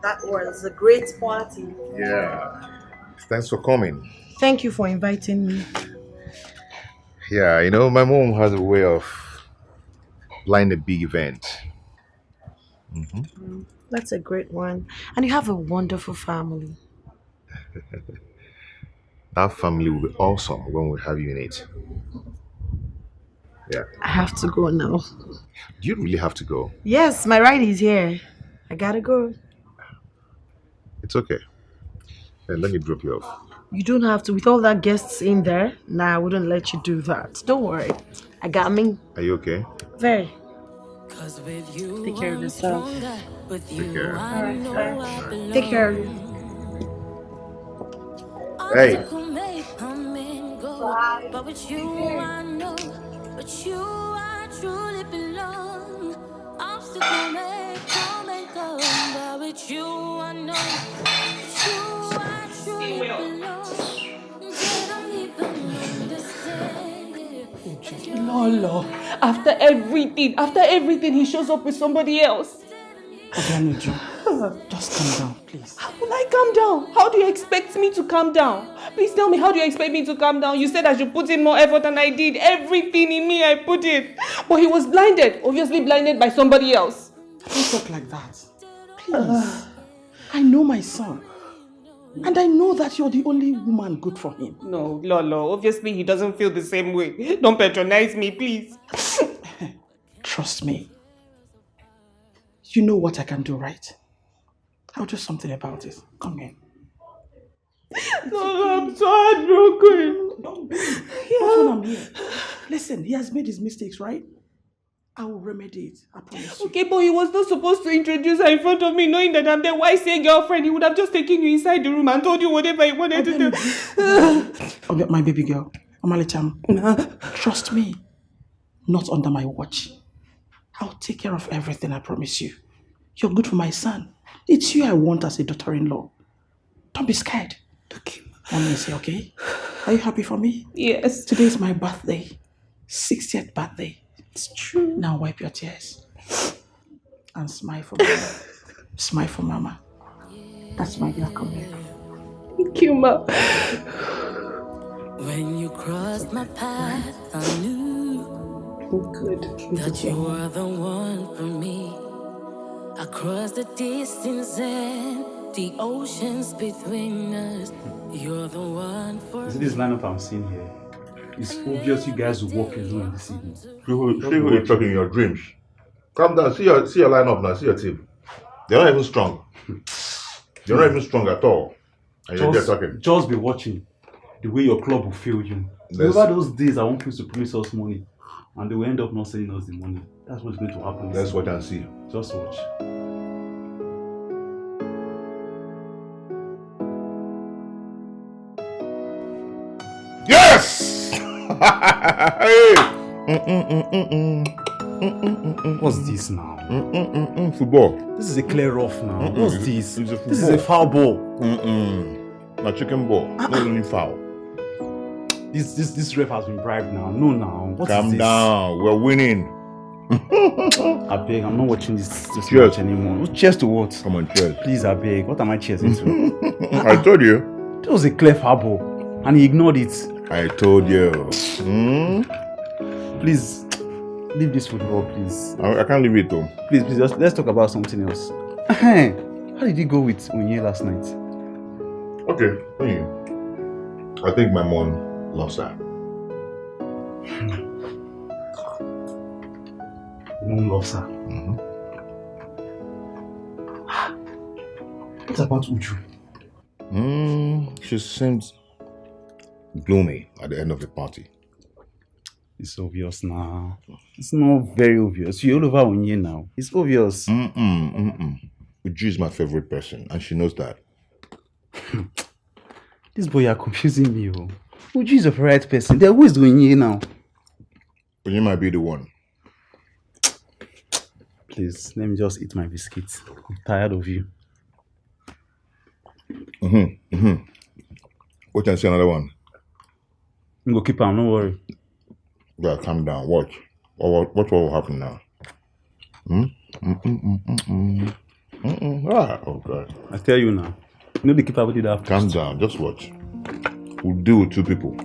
That was a great party. Yeah. Thanks for coming. Thank you for inviting me. Yeah, you know, my mom has a way of planning a big event. That's a great one. And you have a wonderful family. That family will be awesome when we have you in it. Yeah. I have to go now. Do you really have to go? Yes, my ride is here. I gotta go. It's okay. Let me drop you off. You don't have to. With all that guests in there, nah, I wouldn't let you do that. Don't worry. I got me. Are you okay? Very. Take care of yourself. Take care. Take care of you. Hey. But with you I know, but you I truly belong. Obstacle may come and go, but with you I know, with you I truly belong. They don't even understand it. Lolo, after everything, he shows up with somebody else. Oganuju, just calm down, please. How will I calm down? How do you expect me to calm down? Please tell me, how do you expect me to calm down? You said I should put in more effort than I did. Everything in me, I put in. But he was blinded, obviously blinded by somebody else. Don't talk like that. Please. I know my son. And I know that you're the only woman good for him. No, Lolo, obviously he doesn't feel the same way. Don't patronize me, please. Trust me. You know what I can do, right? I'll do something about it. Come in. No, I'm so heartbroken. Don't be. That's what I'm here. Listen, he has made his mistakes, right? I will remedy it. I promise you. Okay, but he was not supposed to introduce her in front of me, knowing that I'm the YC girlfriend. He would have just taken you inside the room and told you whatever he wanted to do. Oh, my baby girl, Amalicham, trust me. Not under my watch. I'll take care of everything, I promise you. You're good for my son. It's you I want as a daughter-in-law. Don't be scared. Okay. Mommy is here, okay? Are you happy for me? Yes. Today is my birthday. 60th birthday. It's true. Now wipe your tears. And smile for mama. Smile for mama. That's my girl, come here. Thank you, Ma. When you crossed my path, I knew Good. that you were the one for me. Across the distance and the oceans between us, you're the one for Is it this lineup I'm seeing here? It's obvious you guys will walk alone this evening. See who you're talking in your dreams. Calm down. See your lineup now. See your team. They're not even strong. They're not even strong at all. And you're just talking. Just be watching the way your club will fail you. Let's- Over those days, I want you to promise us money, and they will end up not sending us the money. That's what's going to happen. Let's watch and see. Just watch. Yes! Hey! What's this now? Football. This is a clear off now. Mm-mm. What's this? It's a This is a foul ball. Now chicken ball, not only foul. This ref has been bribed now. No, now. Calm down. We're winning. I beg, I'm not watching this Cheers. match anymore. Cheers to what? Come on, cheers. Please, I beg. What am I cheersing to? I told you. That was a clear foul ball, and he ignored it. I told you. Please, leave this football, please. I can't leave it though. Please, let's talk about something else. How did you go with Onye last night? Okay. I think my mom loves her. Mom loves her. What about Uju? She seems gloomy at the end of the party. It's obvious now. It's not very obvious. You're all over Onye now. It's obvious. Uju is my favorite person, and she knows that. This boy, you're confusing me. Uju is a right person. They're always Onye now. Uju might be the one. Please, let me just eat my biscuits. I'm tired of you. What can I say another one? I'm gonna keep on, don't worry. Yeah, calm down. Watch. What will happen now? Oh God. I tell you now. You know the keeper will do that. Calm down. Just watch. We'll deal with two people.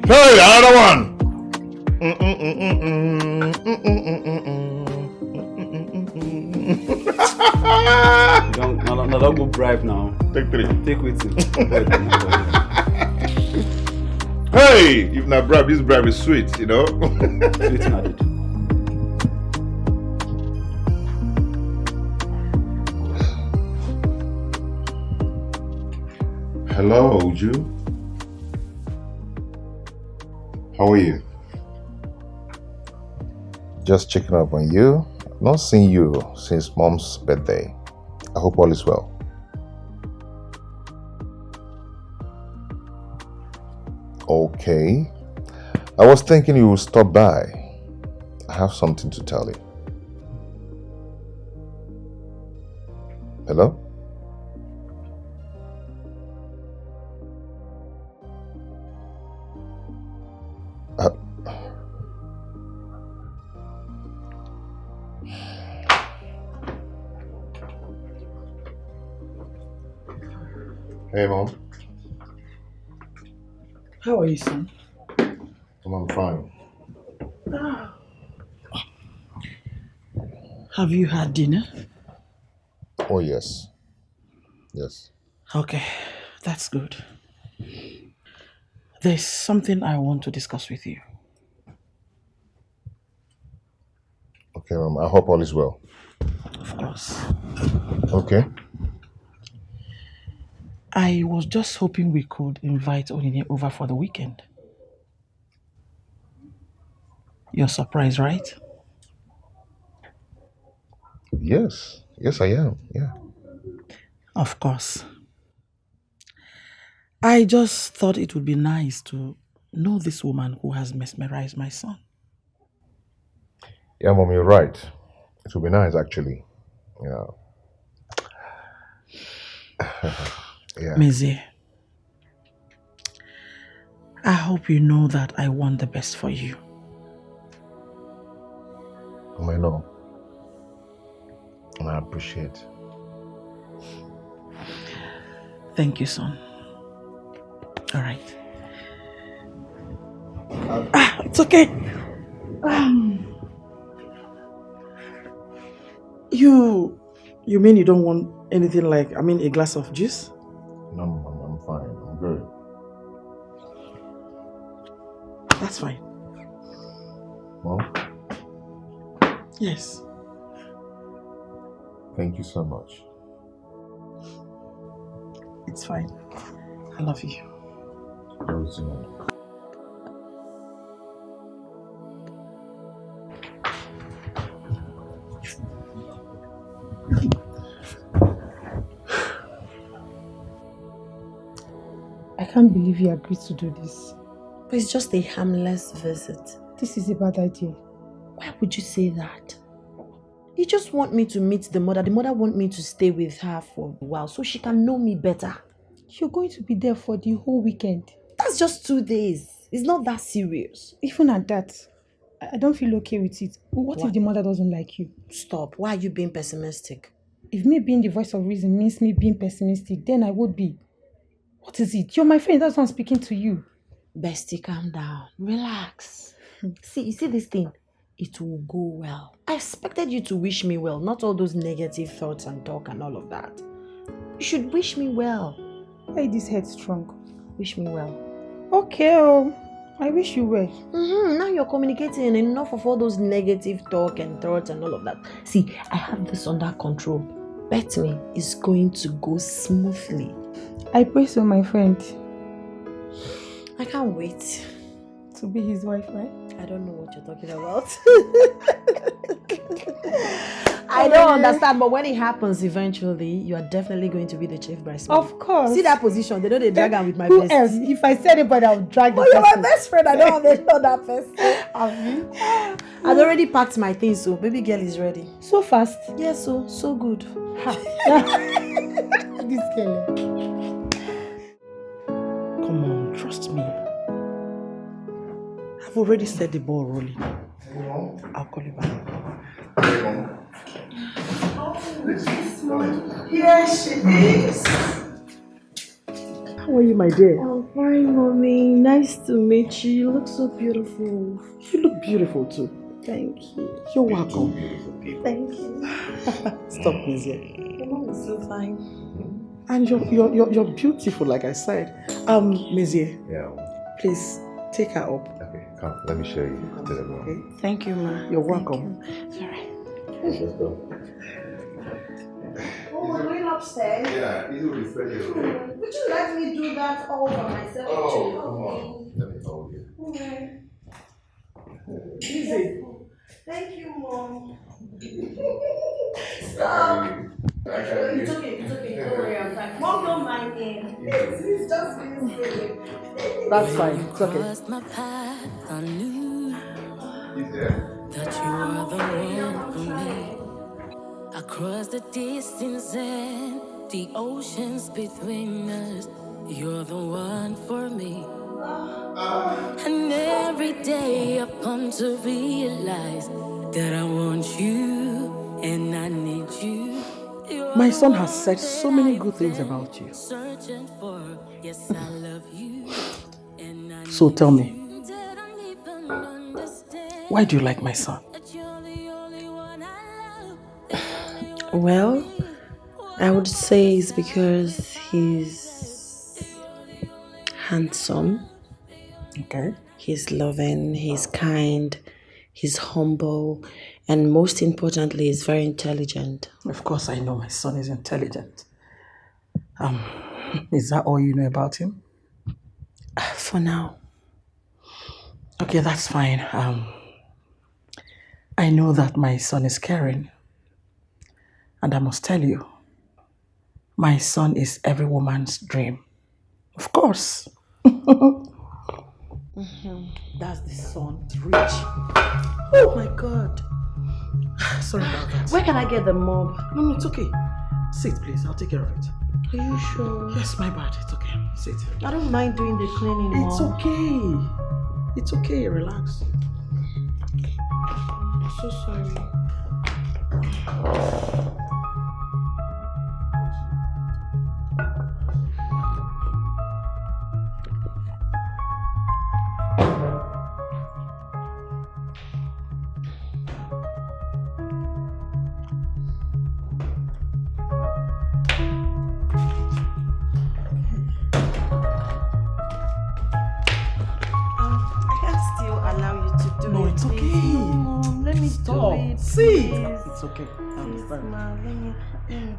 Hey, another one. Don't go bribe now. Take 3. Take with it. Hey, if not bribe, this bribe is sweet, you know. Sweet added. Hello, Uju. How are you? Just checking up on you. Not seen you since Mom's birthday. I hope all is well. Okay. I was thinking you would stop by. I have something to tell you. Hello? Hey, Mom. How are you, son? I'm fine. Have you had dinner? Oh, yes. Yes. Okay, that's good. There's something I want to discuss with you. Okay, Mom. I hope all is well. Of course. Okay. I was just hoping we could invite Onine over for the weekend. You're surprised, right? Yes. Yes, I am. Yeah. Of course. I just thought it would be nice to know this woman who has mesmerized my son. Yeah, Mom, you're right. It would be nice, actually. Yeah. Yeah. Maisie, I hope you know that I want the best for you. I know. And I appreciate. Thank you, son. All right. It's okay. You mean you don't want anything like, a glass of juice? No, Mom, I'm fine. I'm good. That's fine. Mom, Yes. thank you so much. It's fine. I love you. Very soon. I can't believe you agreed to do this. But it's just a harmless visit. This is a bad idea. Why would you say that? You just want me to meet the mother. The mother wants me to stay with her for a while so she can know me better. You're going to be there for the whole weekend. That's just 2 days. It's not that serious. Even at that, I don't feel okay with it. What Why? if the mother doesn't like you? Stop. Why are you being pessimistic? If me being the voice of reason means me being pessimistic, then I would be. What is it? You're my friend. That's why I'm speaking to you. Bestie, calm down. Relax. See, you see this thing? It will go well. I expected you to wish me well, not all those negative thoughts and talk and all of that. You should wish me well. Why is this head strong? Wish me well. Okay, I wish you well. Now you're communicating enough of all those negative talk and thoughts and all of that. See, I have this under control. Bet me, it's going to go smoothly. I pray so, my friend. I can't wait. To be his wife, right? I don't know what you're talking about. I don't understand, but when it happens eventually, you are definitely going to be the chief bridesmaid. Of course. See that position? They know they drag her with my Who best. else? If I said anybody, I would drag the You're person. my best friend. I don't have to know that person. I'd already packed my things, so baby girl is ready. So fast. Yes, so good. This girl. Come on, trust me. I've already set the ball rolling. I'll call you back. Here she is. How are you, my dear? I'm fine, mommy. Nice to meet you. You look so beautiful. You look beautiful too. Thank you. You're welcome. Thank you. Stop, Mizzy. Your mom is so fine. And you're beautiful, like I said. Mizzy. Yeah. Please take her up. Okay, come. Let me show you to the room. Okay. Thank you, ma. You're welcome. Sorry. Let's go. Oh, we're going upstairs. Yeah, it will be ready. Would you let me do that all by myself? Oh, come on. Let me hold you. Okay. Easy. Thank you, Mom. Stop. It's okay. Don't worry, I'm fine. Mom, don't mind me. It's just being silly. That's fine. It's okay. Crossed my path, I knew He's there. that you were the one for me. Across the distance and the oceans between us, you're the one for me. And every day I've come to realize that I want you and I need you. My son has said so many good things about you. Searching for, yes, I love you. And I So tell me, need that I even understand why do you like my son? that you're the only one I love. Well, I would say it's because he's handsome, Okay. he's loving, he's kind, he's humble, and most importantly, he's very intelligent. Of course, I know my son is intelligent. Is that all you know about him? For now. Okay, that's fine. I know that my son is caring. And I must tell you, my son is every woman's dream. Of course. That's the son. He's rich. Oh my God. Sorry about that. Where can I get the mop? No, it's okay. Sit, please. I'll take care of it. Are you sure? Yes, my bad. It's okay. Sit. I don't mind doing the cleaning, It's Mom. okay. It's okay. Relax. I'm so sorry. I can't still allow you to do No, it. it's okay. Please. Mom, let me Stop. do it. Sit. Please. It's okay. I Please, understand. Ma, let me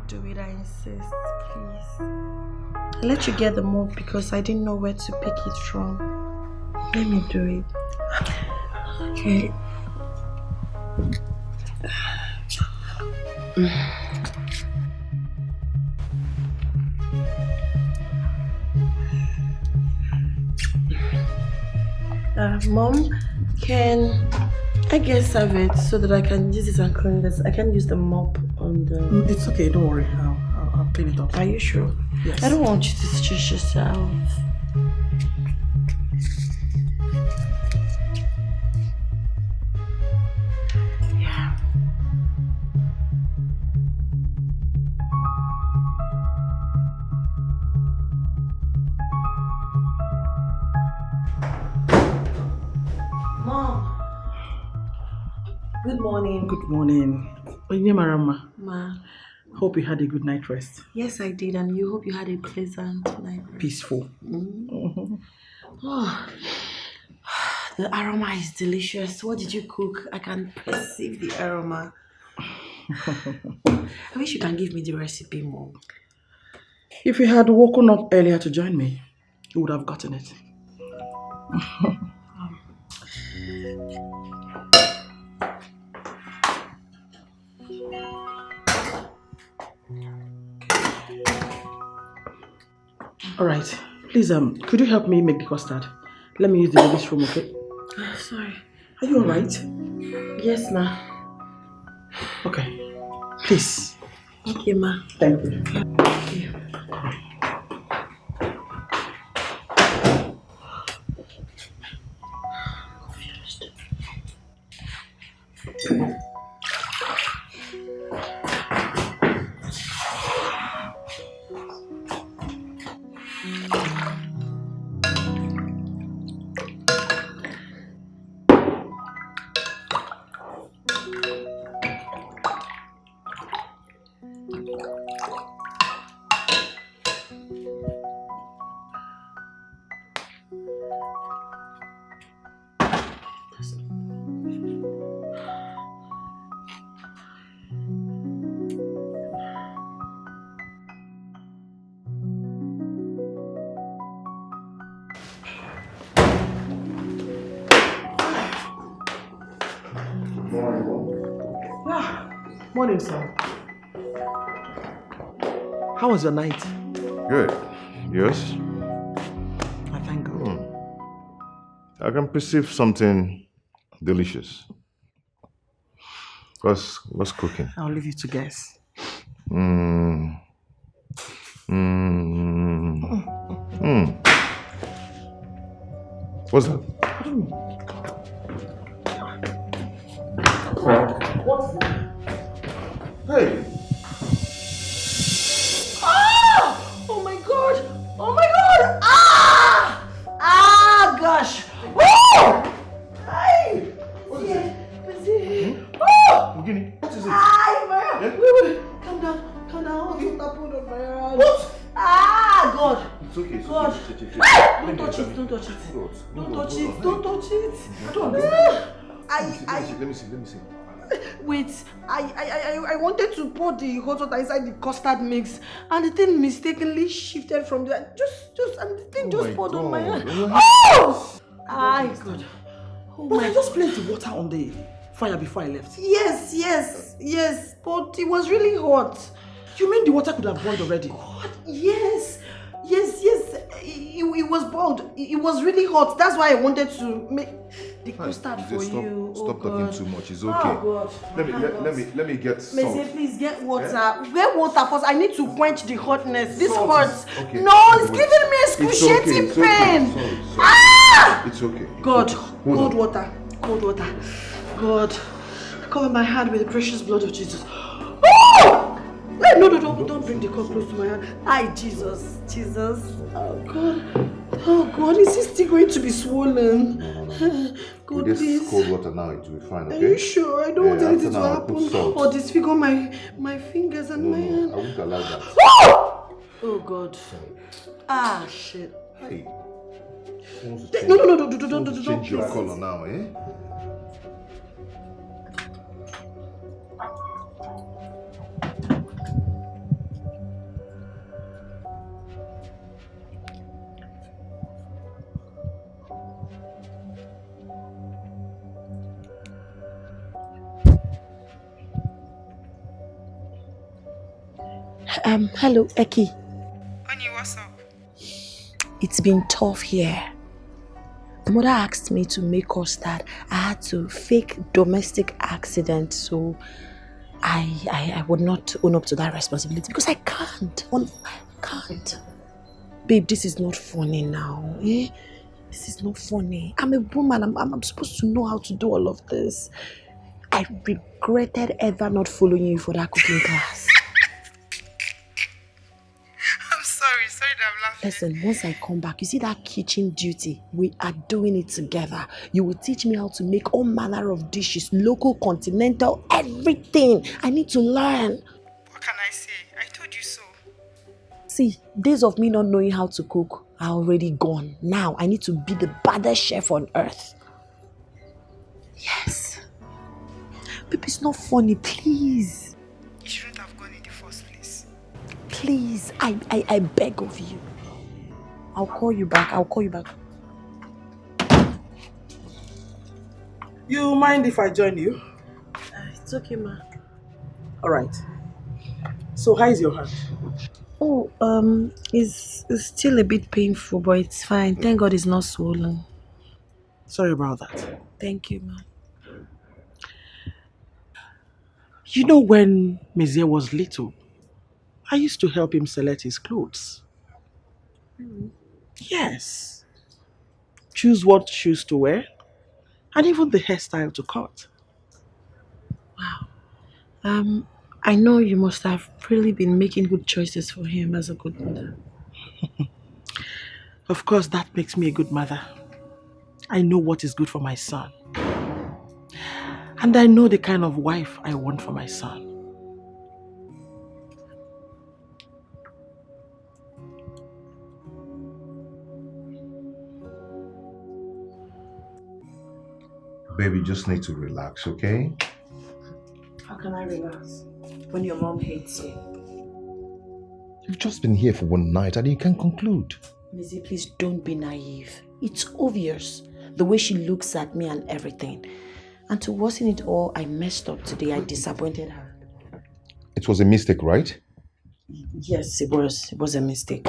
do it. I insist, please. I let you get the mop because I didn't know where to pick it from. Let me do it. Okay. Mom, can I get serve it so that I can use it and clean this? I can use the mop on the... It's okay, don't worry. I'll clean it up. Are you sure? Yes. I don't want you to stress yourself. Yeah. Mom. Good morning. Good morning. Marama. Ma. Hope you had a good night rest. Yes, I did, and you hope you had a pleasant night. Peaceful. Oh, the aroma is delicious. What did you cook? I can perceive the aroma. I wish you can give me the recipe, Mom. If you had woken up earlier to join me, you would have gotten it. Alright, please could you help me make the custard? Let me use the ladies' room, okay? Sorry. Are you alright? Yes, ma. Okay. Please. Thank you, ma. Thank you. Thank you. Morning, sir. How was your night? Good. Yes? I thank God. I can perceive something delicious. What's cooking? I'll leave you to guess. What's that? What's that? Hey! Ah! Oh my God! Oh my God! Ah! Ah, gosh! Oh! Hey! What is it? Oh! Guinea, what is it? Ah, Yeah? wait. Calm down. What's happened on my hand? What? Ah, God! It's okay. God. Don't Don't touch it. Don't touch it. Don't touch it. I don't understand. Let me see. Wait, I wanted to pour the hot water inside the custard mix, and the thing mistakenly shifted from there. And the thing just poured on my hand. Oh! Ah, God. Oh But my I just placed the water on the fire before I left. Yes, but it was really hot. You mean the water could have boiled already? What? Yes. It was boiled. It was really hot. That's why I wanted to make the custard for you. Stop talking too much. It's okay. Oh, God. Let me get salt. Messi, please get water. Get water first. I need to quench the hotness. This Salt hurts. is okay. No, it's giving me excruciating pain. Sorry. Ah! It's okay. God, Hold on. cold water. God, cover my hand with the precious blood of Jesus. Oh! No, don't bring the cup close to my hand. Ay, Jesus. Oh God, is this still going to be swollen? God, With please. this cold water now, it will be fine, Are okay? you sure? I don't want anything to after now, put happen salt. or disfigure my fingers and my hand. I won't allow that. Oh God. Ah, shit. Hey. No, don't Change your please. color now, eh? Hello, Eki. Honey, what's up? It's been tough here. The mother asked me to make us that I had to fake domestic accident, so I would not own up to that responsibility because I can't. I can't. Babe, this is not funny now. Eh? This is not funny. I'm a woman. I'm supposed to know how to do all of this. I regretted ever not following you for that cooking class. I'm sorry that I'm laughing. Listen, once I come back, you see that kitchen duty? We are doing it together. You will teach me how to make all manner of dishes, local, continental, everything. I need to learn. What can I say? I told you so. See, days of me not knowing how to cook are already gone. Now I need to be the baddest chef on earth. Yes. Babe, it's not funny, please. You shouldn't have gone in the first place. Please, I beg of you. I'll call you back. You mind if I join you? It's okay, ma. Alright. So how is your hand? Oh, it's still a bit painful, but it's fine. Thank God it's not swollen. Sorry about that. Thank you, ma. You know, when Mezier was little, I used to help him select his clothes. Yes. Choose what shoes to wear, and even the hairstyle to cut. Wow. I know you must have really been making good choices for him as a good mother. Of course, that makes me a good mother. I know what is good for my son. And I know the kind of wife I want for my son. Baby, just need to relax, okay? How can I relax when your mom hates you? You've just been here for one night and you can conclude. Missy, please don't be naive. It's obvious, the way she looks at me and everything. And to worsen it all, I messed up today. I disappointed her. It was a mistake, right? Yes, it was. It was a mistake.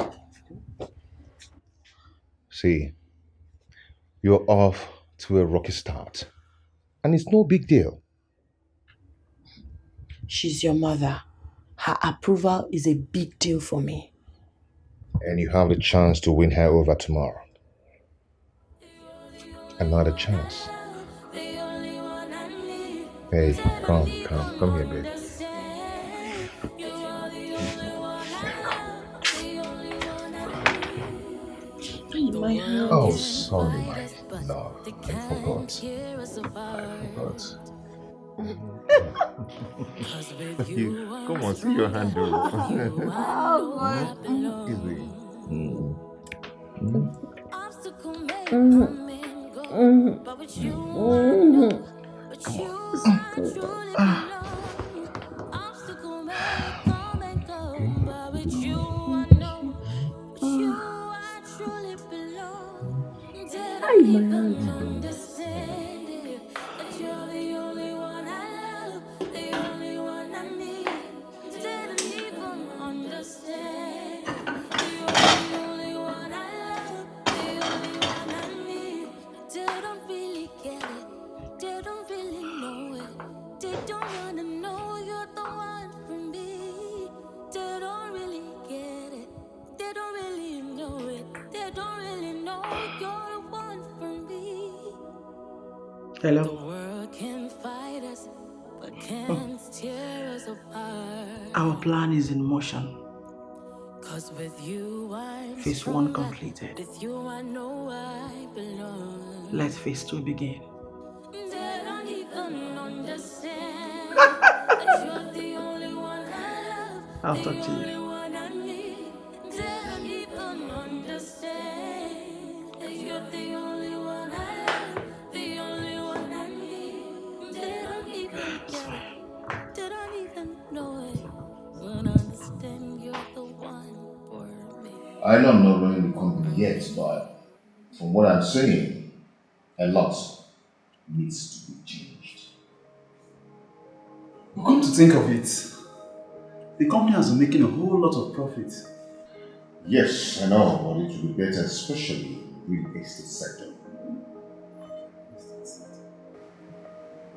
See, you're off to a rocky start. And it's no big deal. She's your mother. Her approval is a big deal for me. And you have the chance to win her over tomorrow. Another chance. Hey, come here, babe. My hand. Oh, sorry, my love. I forgot. Come on, see your hand. Easy. Hello? Our plan is in motion. Phase 1 completed. Let phase 2 begin. I'll talk to you. I know I'm not running the company yet, but from what I'm saying, a lot needs to be changed. Well, come to think of it, the company has been making a whole lot of profit. Yes, I know, but it will be better, especially in the real estate sector.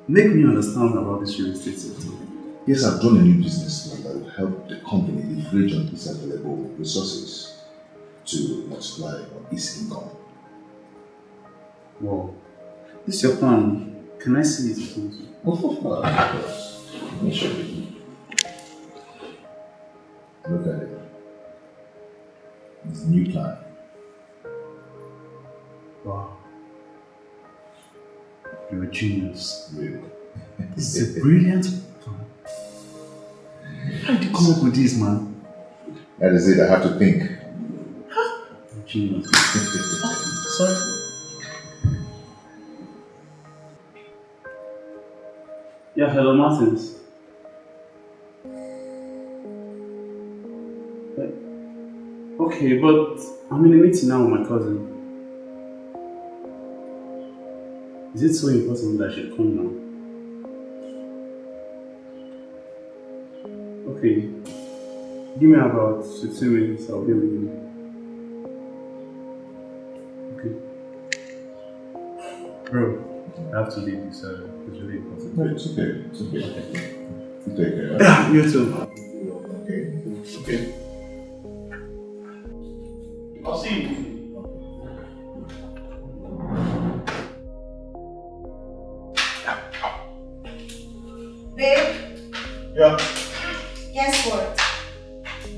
Make me understand about this real estate sector. Yes, I've done a new business plan that will help the company leverage on its available resources to multiply on its income. Wow. This is your plan. Can I see it? Of course. Let me show you. Look at it. It's a new plan. Wow. You're a genius. Really? This is a brilliant plan. How did you come up with this, man? That is it, I have to think. You're a genius. Sorry. Yeah, hello, Martins. Okay, but I'm in a meeting now with my cousin. Is it so important that I should come now? Okay. Give me about 15 minutes, I'll be with you. Okay. Bro, I have to leave this, it's really important. No, it's okay, it's okay. You take care. Yeah, you too. Okay. Okay. I'll see you. Babe, Yeah. guess what?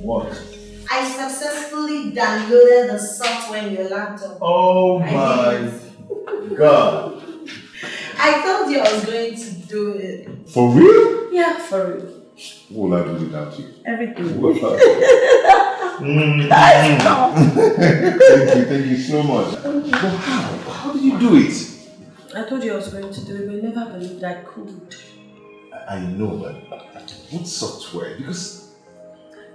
What? I successfully downloaded the software in your laptop. Oh my God. I told you I was going to do it. For real? Yeah, for real. What will I do without you? Everything. Thank you so much. But how did you do it? I told you I was going to do it, but I never believed I could. I know, but what software? Because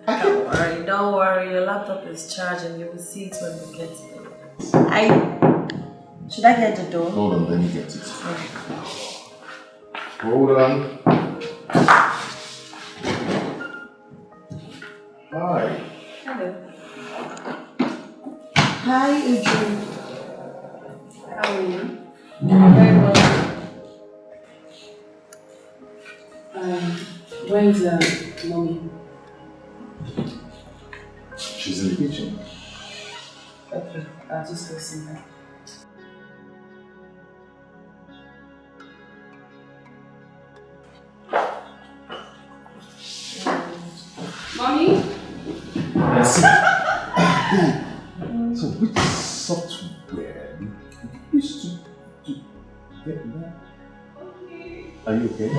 Don't worry, your laptop is charged and you will see it when we get it. Should I get the door? hold on, let me get it. Hold on. Hi. Hello. Hi, Adrian. How are you? Very well. Where's mommy? She's in the kitchen. Okay, I'll just go see her. Mommy? Yes. So which software you used to get that? Are you okay?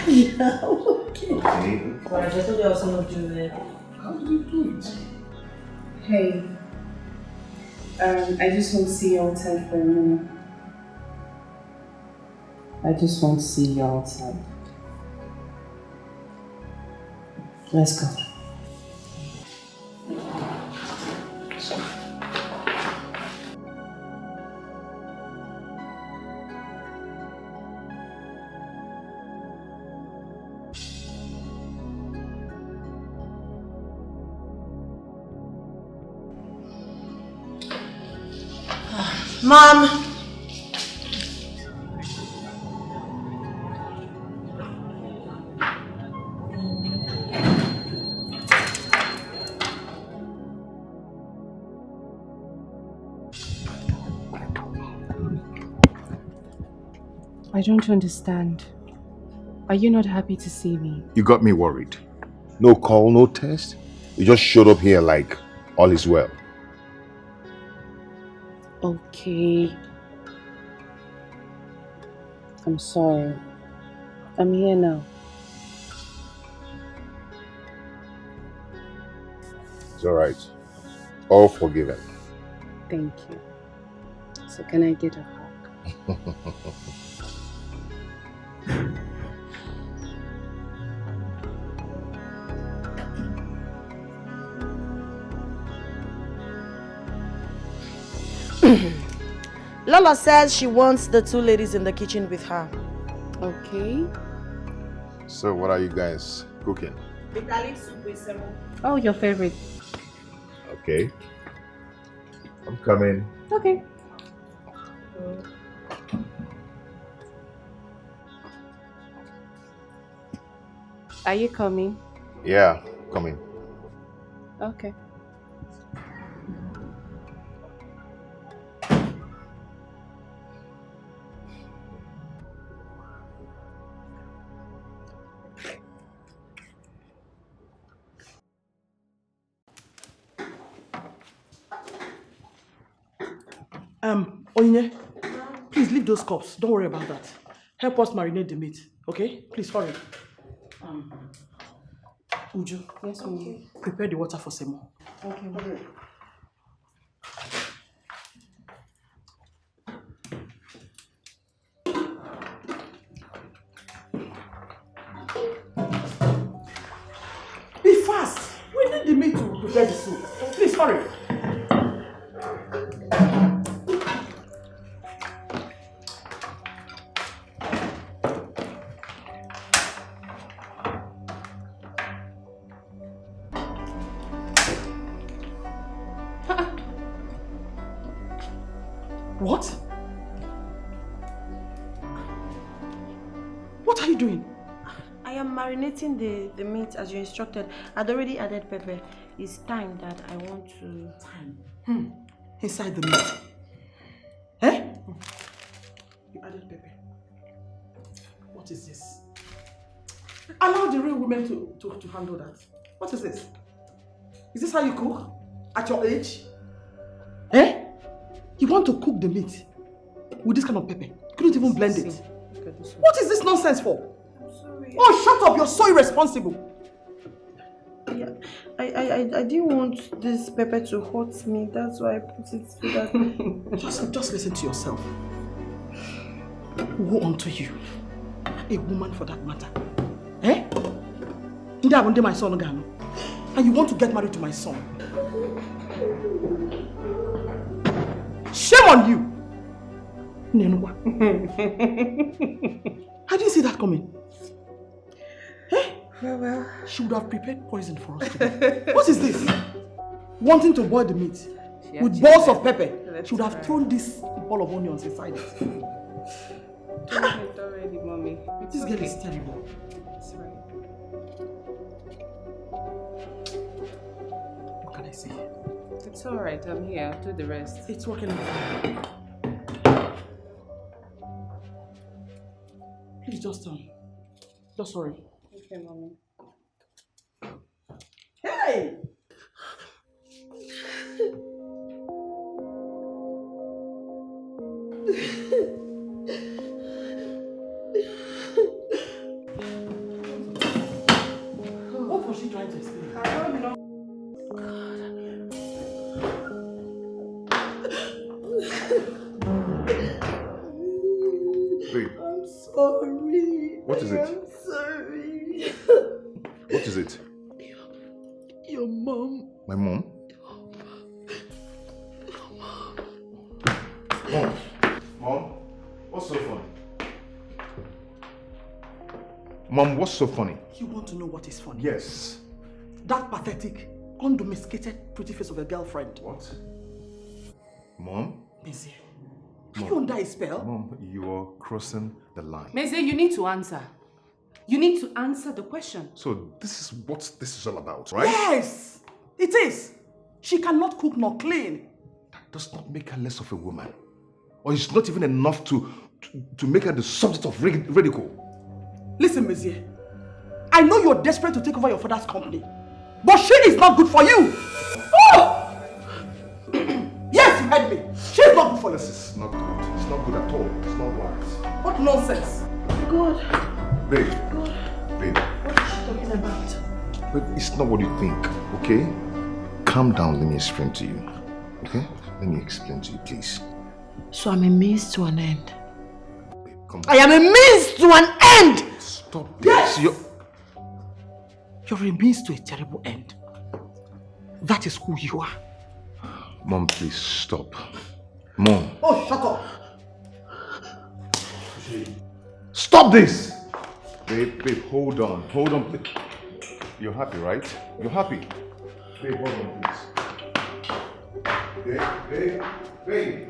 Yeah, okay. Okay. Well, I just told you I was going to do it. How did you do it? Hey, I just want to see you outside for a minute. I just want to see you outside. Let's go. Mom! I don't understand. Are you not happy to see me? You got me worried. No call, no test. You just showed up here like all is well. Okay. I'm sorry. I'm here now. It's alright. All forgiven. Thank you. So can I get a hug? Lola says she wants the two ladies in the kitchen with her. Okay. So what are you guys cooking? Bitter soup with seven. Oh, your favorite. Okay. I'm coming. Okay. Are you coming? Yeah, coming. Okay. Onye, please leave those cups. Don't worry about that. Help us marinate the meat, okay? Please hurry. Uju, Yes, Mom. prepare the water for Semo. Okay, Mom. Be fast! We need the meat to prepare the soup. Please hurry. What? What are you doing? I am marinating the meat as you instructed. I'd already added pepper. It's time that I want to... Inside the meat. Eh? You added pepper. What is this? Allow the real women to handle that. What is this? Is this how you cook? At your age? Eh? You want to cook the meat with this kind of pepper? You couldn't even blend it. What is this nonsense for? I'm sorry. Oh, shut up! You're so irresponsible. Yeah, I didn't want this pepper to hurt me. That's why I put it so that... Just listen to yourself. Woe unto you. A woman for that matter. Eh? My son, and you want to get married to my son. Shame on you! Nenwa. How do you see that coming? Eh? Well. She would have prepared poison for us today. What is this? Wanting to boil the meat with balls of pepper. She would have thrown this ball of onions inside it. Don't it already, Mommy. This girl is terrible. It's right. What can I say? It's alright, I'm here. I'll do the rest. It's working out. Please just hurry. Okay, Mommy. Hey! What was she trying to explain? I don't know. Babe, I'm sorry. what is it? I'm sorry. What is it? Your mom. My mom? Mom? Mom? What's so funny? Mom, what's so funny? You want to know what is funny? Yes. That pathetic, undomesticated, pretty face of a girlfriend. What? Mom? Maisie, are you under a spell? Mom, you are crossing the line. Maisie, you need to answer. You need to answer the question. So this is what this is all about, right? Yes! It is! She cannot cook nor clean. That does not make her less of a woman. Or it's not even enough to make her the subject of ridicule. Listen, Maisie, I know you're desperate to take over your father's company, but she is not good for you! Oh! Yes, you heard me! She is not good for you! This is not good. It's not good at all. It's not right. What nonsense! God. Babe. Babe. What is she talking about? But it's not what you think, okay? Calm down, let me explain to you. Okay? Let me explain to you, please. So I'm a means to an end. Babe, come I am a means to an end! Stop this. Yes! You're a means to a terrible end. That is who you are. Mom, please stop. Mom. Oh, shut up! Stop this! Babe, hold on. Hold on, please. You're happy, right? You're happy. Babe, hold on, please. Babe.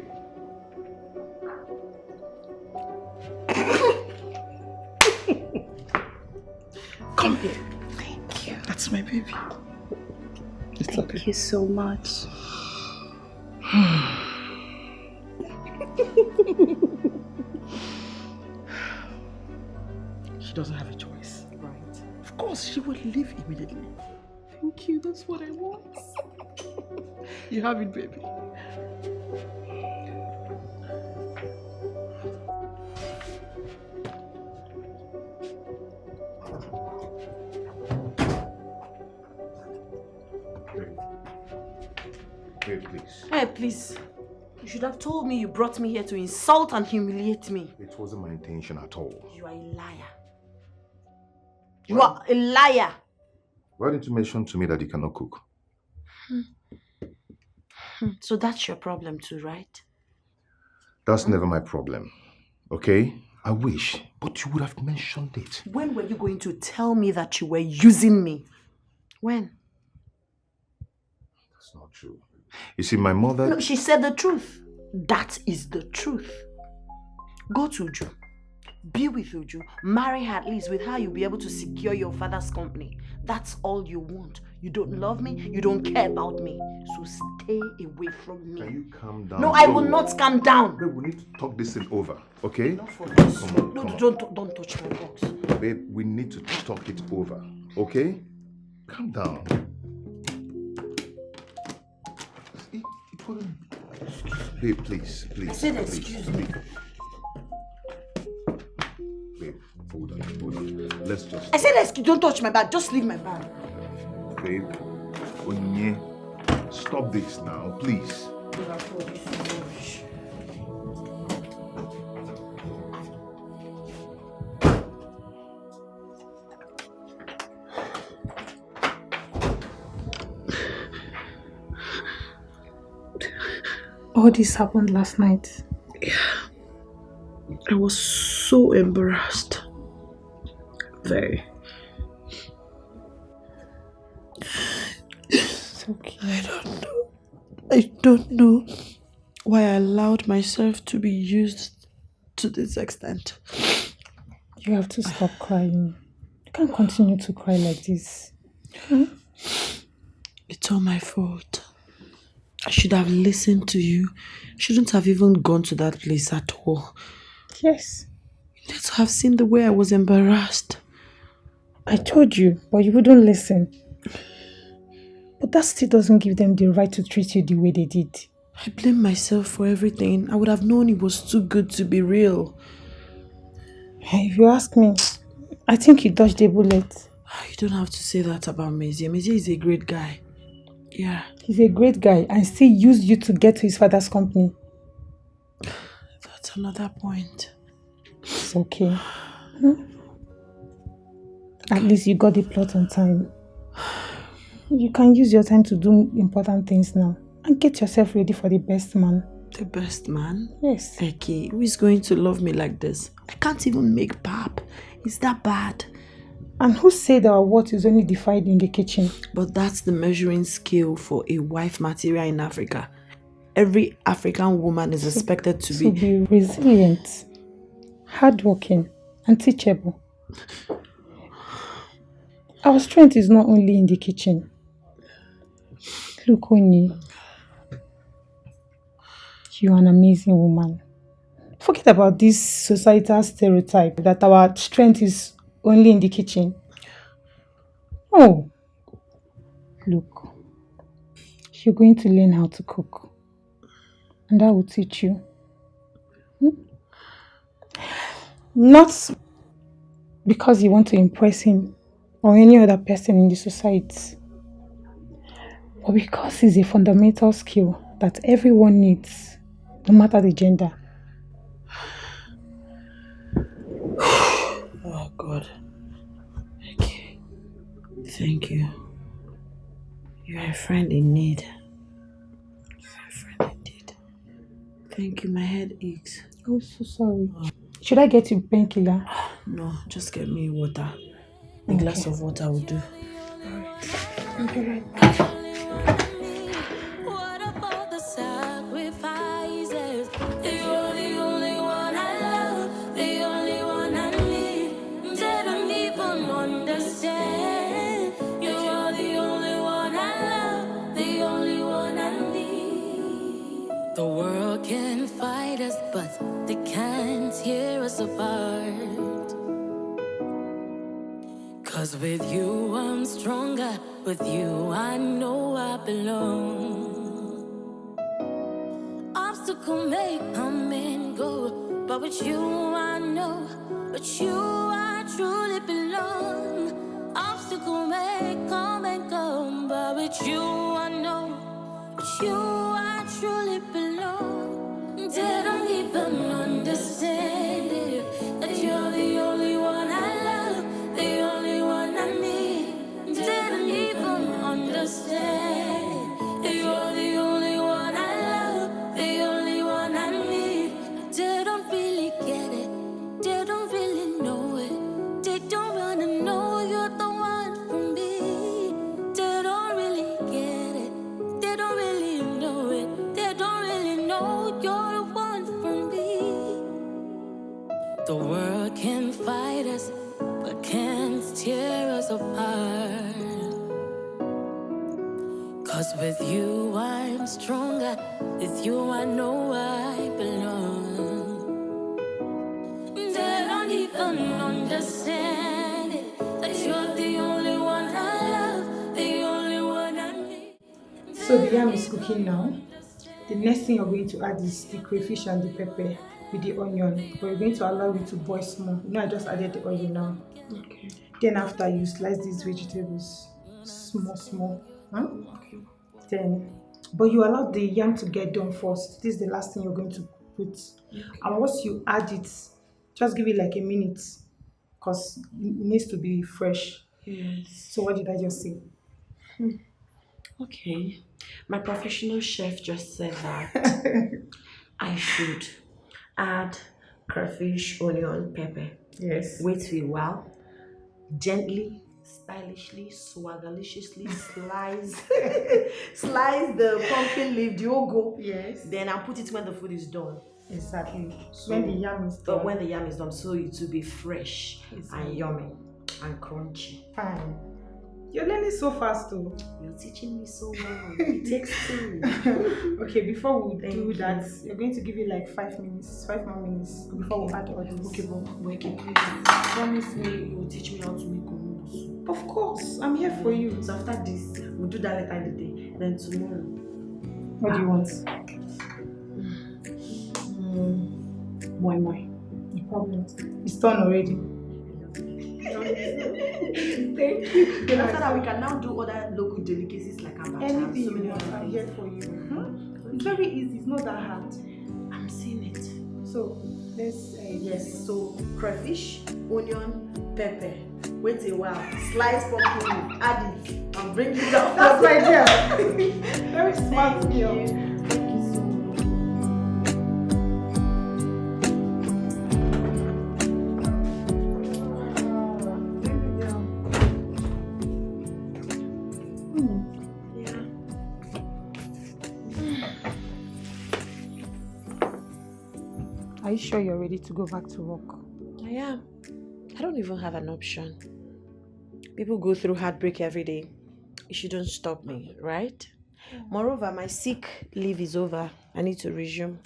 Come here. my baby. Thank you so much. She doesn't have a choice. Right. Of course, she will leave immediately. Thank you, that's what I want. You have it, baby. Babe, please. Hey, please. You should have told me you brought me here to insult and humiliate me. It wasn't my intention at all. You are a liar. You are a liar. Why didn't you mention to me that you cannot cook? So that's your problem too, right? That's never my problem. Okay? I wish, but you would have mentioned it. When were you going to tell me that you were using me? When? That's not true. You see, my mother... No, she said the truth. That is the truth. Go to Uju. Be with Uju. Marry her at least. With her, you'll be able to secure your father's company. That's all you want. You don't love me. You don't care about me. So stay away from me. Can you calm down? No, I will not calm down. Babe, we need to talk this thing over, okay? Not for this. Come on, No, come on. don't touch my box. Babe, we need to talk it over, okay? Calm down. It wouldn't... Babe, please. I said please, excuse please. me. Babe, hold on. Let's just... I said excuse. Don't touch my bag. Just leave my bag. Babe, Onyinye, stop this now, please. All this happened last night. Yeah. I was so embarrassed. Very. It's okay. I don't know why I allowed myself to be used to this extent. You have to stop crying. You can't continue to cry like this. It's all my fault. I should have listened to you. Shouldn't have even gone to that place at all. Yes. You need to have seen the way I was embarrassed. I told you, but you wouldn't listen. But that still doesn't give them the right to treat you the way they did. I blame myself for everything. I would have known it was too good to be real. If you ask me, I think you dodged a bullet. You don't have to say that about Mezie. Mezie is a great guy. Yeah. He's a great guy and still used you to get to his father's company. That's another point. It's okay. At least you got the plot on time. You can use your time to do important things now and get yourself ready for the best man. The best man? Yes. Okay, who is going to love me like this? I can't even make pap. Is that bad? And who said our worth is only defined in the kitchen? But that's the measuring scale for a wife material in Africa. Every African woman is expected to be resilient, hardworking, and teachable. Our strength is not only in the kitchen. Look, Oni, you're an amazing woman. Forget about this societal stereotype that our strength is only in the kitchen. Oh, look, you're going to learn how to cook. And I will teach you. Not because you want to impress him or any other person in the society, but because it's a fundamental skill that everyone needs, no matter the gender. Oh God. Okay. Thank you. You are a friend in need. You are a friend indeed. Thank you, my head aches. Oh, so sorry. Should I get you painkiller? No, just get me water. A glass of water will do. Okay. What about the sacrifices? You're the only one I love, the only one I need. They don't even understand. You're but they can't tear us apart. 'Cause with you I'm stronger, with you I know I belong. Obstacle may come and go, but with you I know, with you I truly belong. Obstacle may come and go, but with you I know, with you I truly belong. They don't even understand it, that you're the only one I love, the only one I need. They don't even understand that you're the only one I love, the only one I need. They don't really get it, they don't really know it. They don't wanna know you're the one for me. They don't really get it, they don't really know it. They don't really know you're the one for me. The world can fight us, but can't tear us apart. 'Cause with you I'm stronger, with you I know I belong. They don't even understand it, that you're the only one I love, the only one I need. So the yam is cooking now. The next thing you're going to add is the crayfish and the pepper with the onion. But you're going to allow it to boil small. You know, I just added the oil now. Okay. Then after you slice these vegetables small. Huh? Okay. Then, but you allow the yam to get done first. This is the last thing you're going to put. Okay. And once you add it, just give it like a minute, because it needs to be fresh. Yes. So what did I just say? Okay. My professional chef just said that I should add crayfish, onion, pepper. Yes. Wait for a while. Gently, stylishly, swaggerliciously slice the pumpkin leaf, the ugu. Yes. Then I'll put it when the food is done. Exactly. So, when the yam is done. But when the yam is done, so it will be fresh and yummy and crunchy. Fine. You're learning so fast too. You're teaching me so well. It takes two. Okay, before we Thank do you. that, you're going to give it like 5 more minutes before we add all this. Okay, but promise me you will teach me how to make onmovies. Of course, I'm here for you. So after this, we'll do that later in the day. Then tomorrow. What do you want? Moi. No problem. It's done already. Thank you. Then after that, we can now do other local delicacies like abacha. Anything So you many want, other I'm things. here for you. It's very easy, it's not that hard. I'm seeing it. So, let's Yes, so crayfish, onion, pepper. Wait a while. Slice pumpkin leaf, add it, and bring it down. That's my dear. Very smart Thank girl. you. Thank you so much. Yeah. Are you sure you're ready to go back to work? I am. I don't even have an option. People go through heartbreak every day. It shouldn't stop me, right? Moreover, my sick leave is over. I need to resume.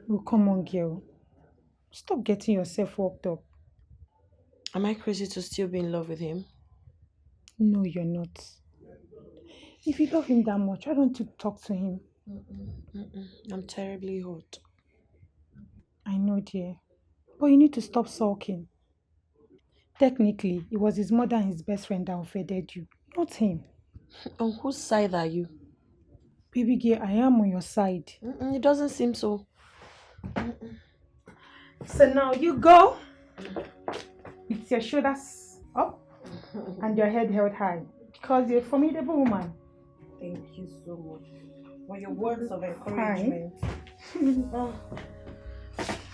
Oh, come on, girl. Stop getting yourself worked up. Am I crazy to still be in love with him? No, you're not. If you love him that much, why don't you talk to him? I'm terribly hot. I know, dear. But you need to stop sulking. Technically, it was his mother and his best friend that offended you, not him. On whose side are you? Baby girl, I am on your side. It doesn't seem so. So now you go with your shoulders up and your head held high, because you're a formidable woman. Thank you so much for your words of encouragement. All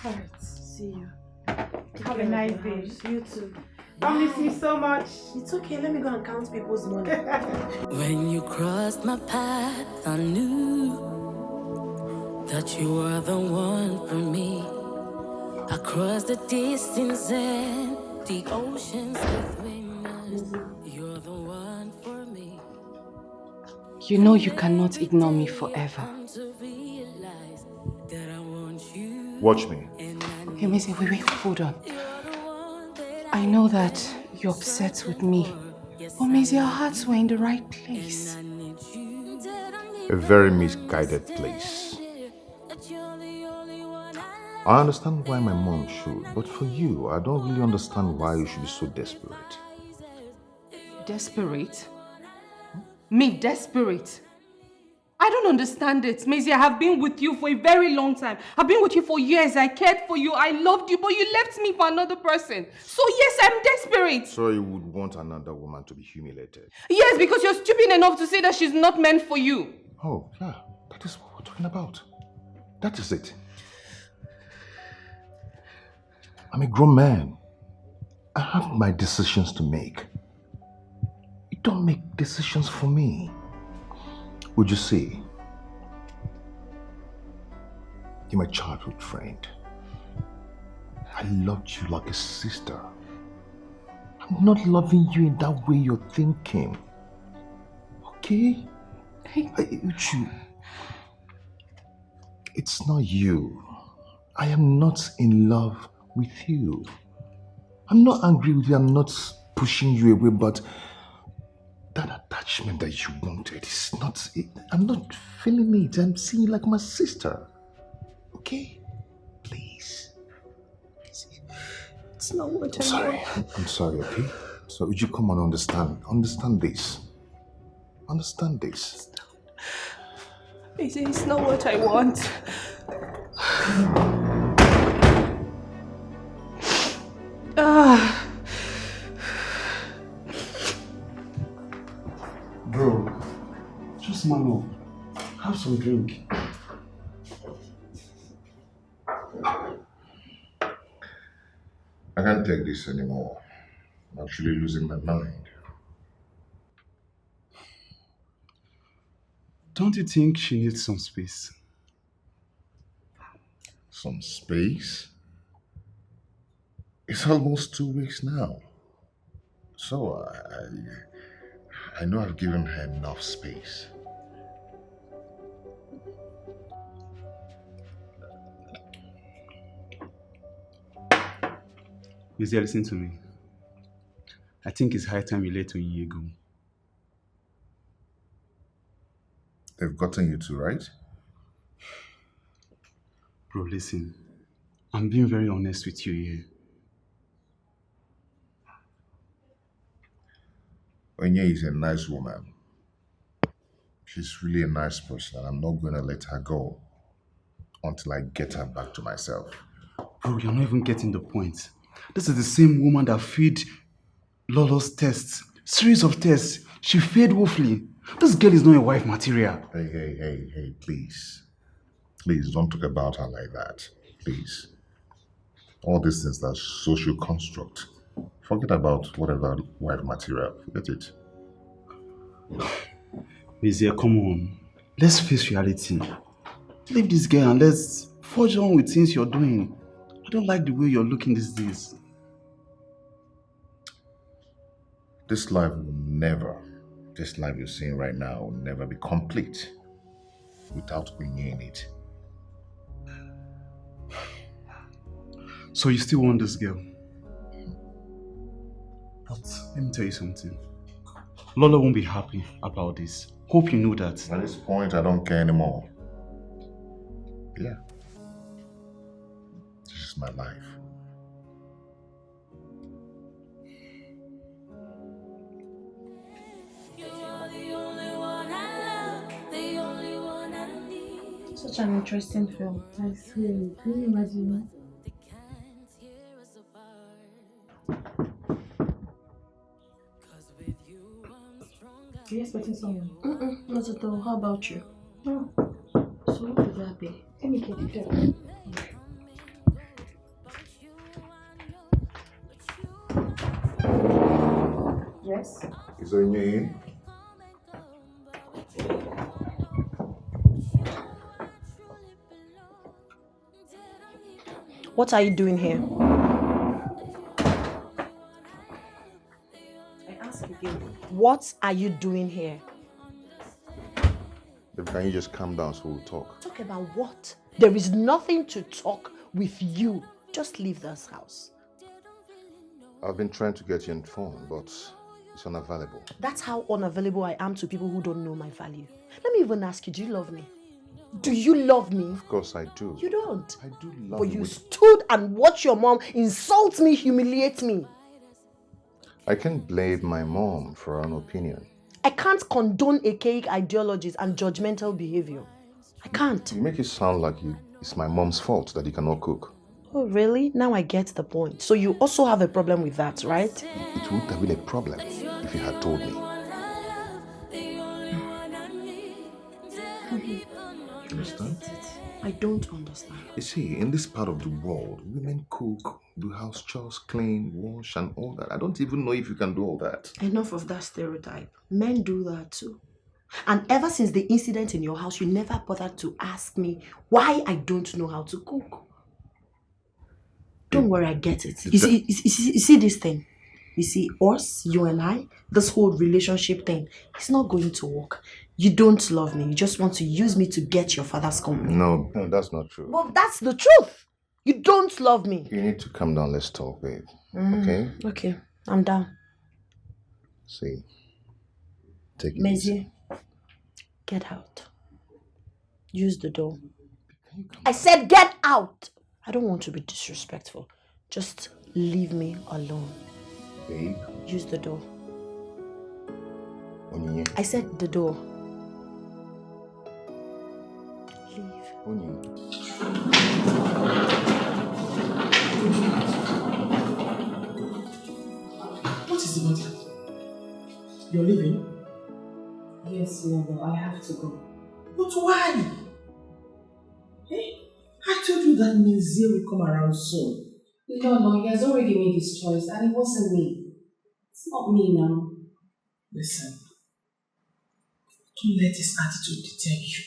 right. See you. Have a nice day. You too. I miss you so much. It's okay. Let me go and count people's money. When you crossed my path, I knew that you were the one for me. Across the distance and the oceans between us, you're the one for me. You know you cannot ignore me forever. Watch me. Okay, Maisie, wait, hold on. I know that you're upset with me, but Maisie, our hearts were in the right place. A very misguided place. I understand why my mom should, but for you, I don't really understand why you should be so desperate. Desperate? Me desperate? I don't understand it. Maisie, I have been with you for a very long time. I've been with you for years. I cared for you. I loved you, but you left me for another person. So yes, I'm desperate. So you would want another woman to be humiliated? Yes, because you're stupid enough to say that she's not meant for you. Oh, yeah. That is what we're talking about. That is it. I'm a grown man. I have my decisions to make. You don't make decisions for me. Would you see? You're my childhood friend. I loved you like a sister. I'm not loving you in that way you're thinking. Okay? Uchu, it's not you. I am not in love with you. I'm not angry with you. I'm not pushing you away, but that attachment that you wanted is not it. I'm not feeling it. I'm seeing you like my sister. Okay? Please. It's not what I'm sorry. I'm sorry, okay? So would you come on, understand? Understand this. Understand this. It's not what I want. Bro, just man up. Have some drink. I can't take this anymore. I'm actually losing my mind. Don't you think she needs some space? Some space? It's almost 2 weeks now. So I know I've given her enough space. Mizia, listen to me. I think it's high time you let Ini go. They've gotten you two, right? Bro, listen. I'm being very honest with you here. Onye is a nice woman. She's really a nice person, and I'm not going to let her go until I get her back to myself. Bro, you're not even getting the point. This is the same woman that failed Lolo's tests. Series of tests. She failed woefully. This girl is not a wife material. Hey, please. Please, don't talk about her like that. Please. All these things are social construct. Forget about whatever wife material. Forget it. Mizia, come on. Let's face reality. Leave this girl and let's forge on with things you're doing. I don't like the way you're looking these days. This life you're seeing right now will never be complete without Onye in it. So you still want this girl? But let me tell you something. Lola won't be happy about this. Hope you know that. At this point, I don't care anymore. Yeah. This is my life. Such an interesting film. I swear. Can you imagine? Are you expecting someone? Not at all. How about you? No. So what would that be? Let me get it done. Yes? Is Onye in? What are you doing here? I ask again. What are you doing here? Can you just calm down so we'll talk? Talk about what? There is nothing to talk with you. Just leave this house. I've been trying to get you on the phone, but it's unavailable. That's how unavailable I am to people who don't know my value. Let me even ask you, do you love me? Do you love me? Of course I do. You don't. I do love But you. you stood and watched your mom insult me, humiliate me. I can't blame my mom for her own opinion. I can't condone archaic ideologies and judgmental behavior. I can't. You make it sound like it's my mom's fault that you cannot cook. Oh, really? Now I get the point. So you also have a problem with that, right? It wouldn't have been a problem if you had told me. You understand? I don't understand. You see, in this part of the world, women cook, do house chores, clean, wash, and all that. I don't even know if you can do all that. Enough of that stereotype. Men do that too. And ever since the incident in your house, you never bothered to ask me why I don't know how to cook. Don't worry, I get it. You see this thing? You see, us, you and I, this whole relationship thing, it's not going to work. You don't love me. You just want to use me to get your father's company. No, that's not true. Well, that's the truth. You don't love me. You need to calm down. Let's talk, babe. Okay? Okay, I'm down. See, take it easy. Mezie, get out. Use the door. I said get out. I don't want to be disrespectful. Just leave me alone. Babe. Use the door. Onyinye. I said the door. Leave. What is the matter? You're leaving? Yes, Mother, I have to go. But why? I told you that Mezie will come around soon. No, he has already made his choice and it wasn't me. It's not me now. Listen, don't let this attitude deter you.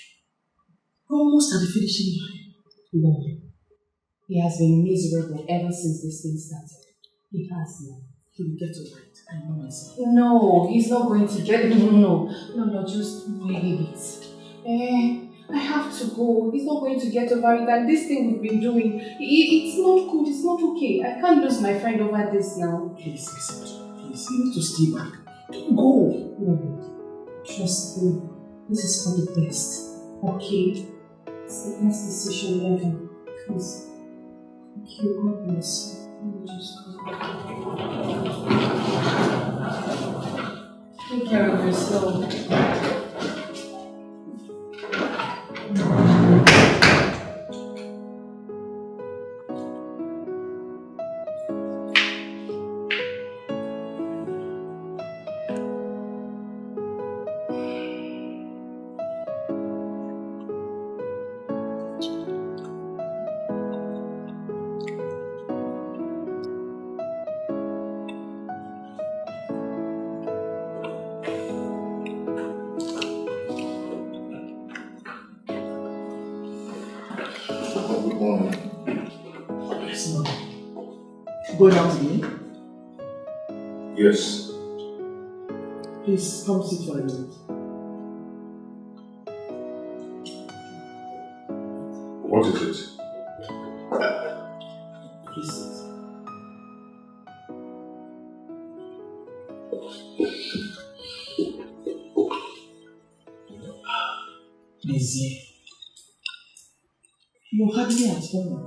We're almost at the finishing line. No. He has been miserable ever since this thing started. He has now. He will get over it. I know myself. No, he's not going to get it. No, just leave it. I have to go. He's not going to get over it. And this thing we've been doing, it's not good. It's not okay. I can't lose my friend over this now. Please, listen to me. Please, you need to stay back. Don't go. No, trust me. This is for the best. Okay? It's the best decision ever. Please. Thank you. God bless you. Let me just go. Take care of yourself. Going out again? Yes. Please come sit for a minute. What is it? Please sit. Mezie, you're hardly at home.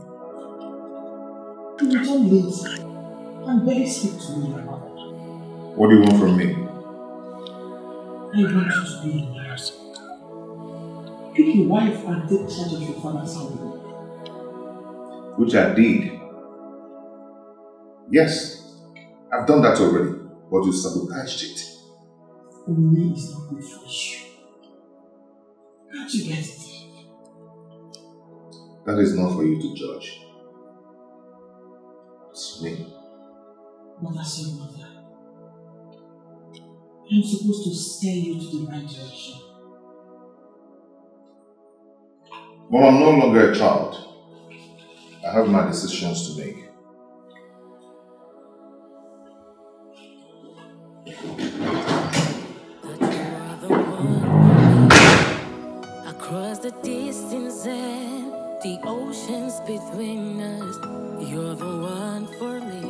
You return late and barely speak to me about it. What do you want from me? I want you to be in marriage. Pick your wife and take charge of your father's family. Which I did. Yes, I've done that already, but you sabotaged it. Only is not good for you. Can't you get it? That is not for you to judge. It's me. But as your mother, I'm supposed to steer you to the right direction. But I'm no longer a child. I have my decisions to make. I mountains and the oceans between us. You're the one for me.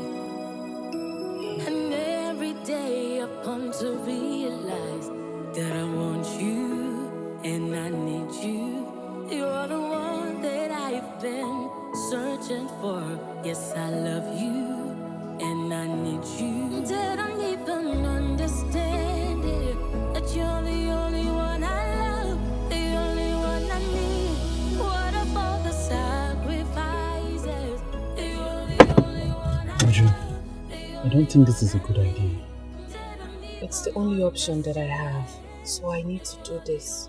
And every day I've come to realize that I want you and I need you. You're the one that I've been searching for. Yes, I love you and I need you. Didn't even understand it, that you're the only one I love, the only one I need. What about the sacrifices? You're the only one I Uju, love. I don't think this is a good idea. It's the only option that I have, so I need to do this.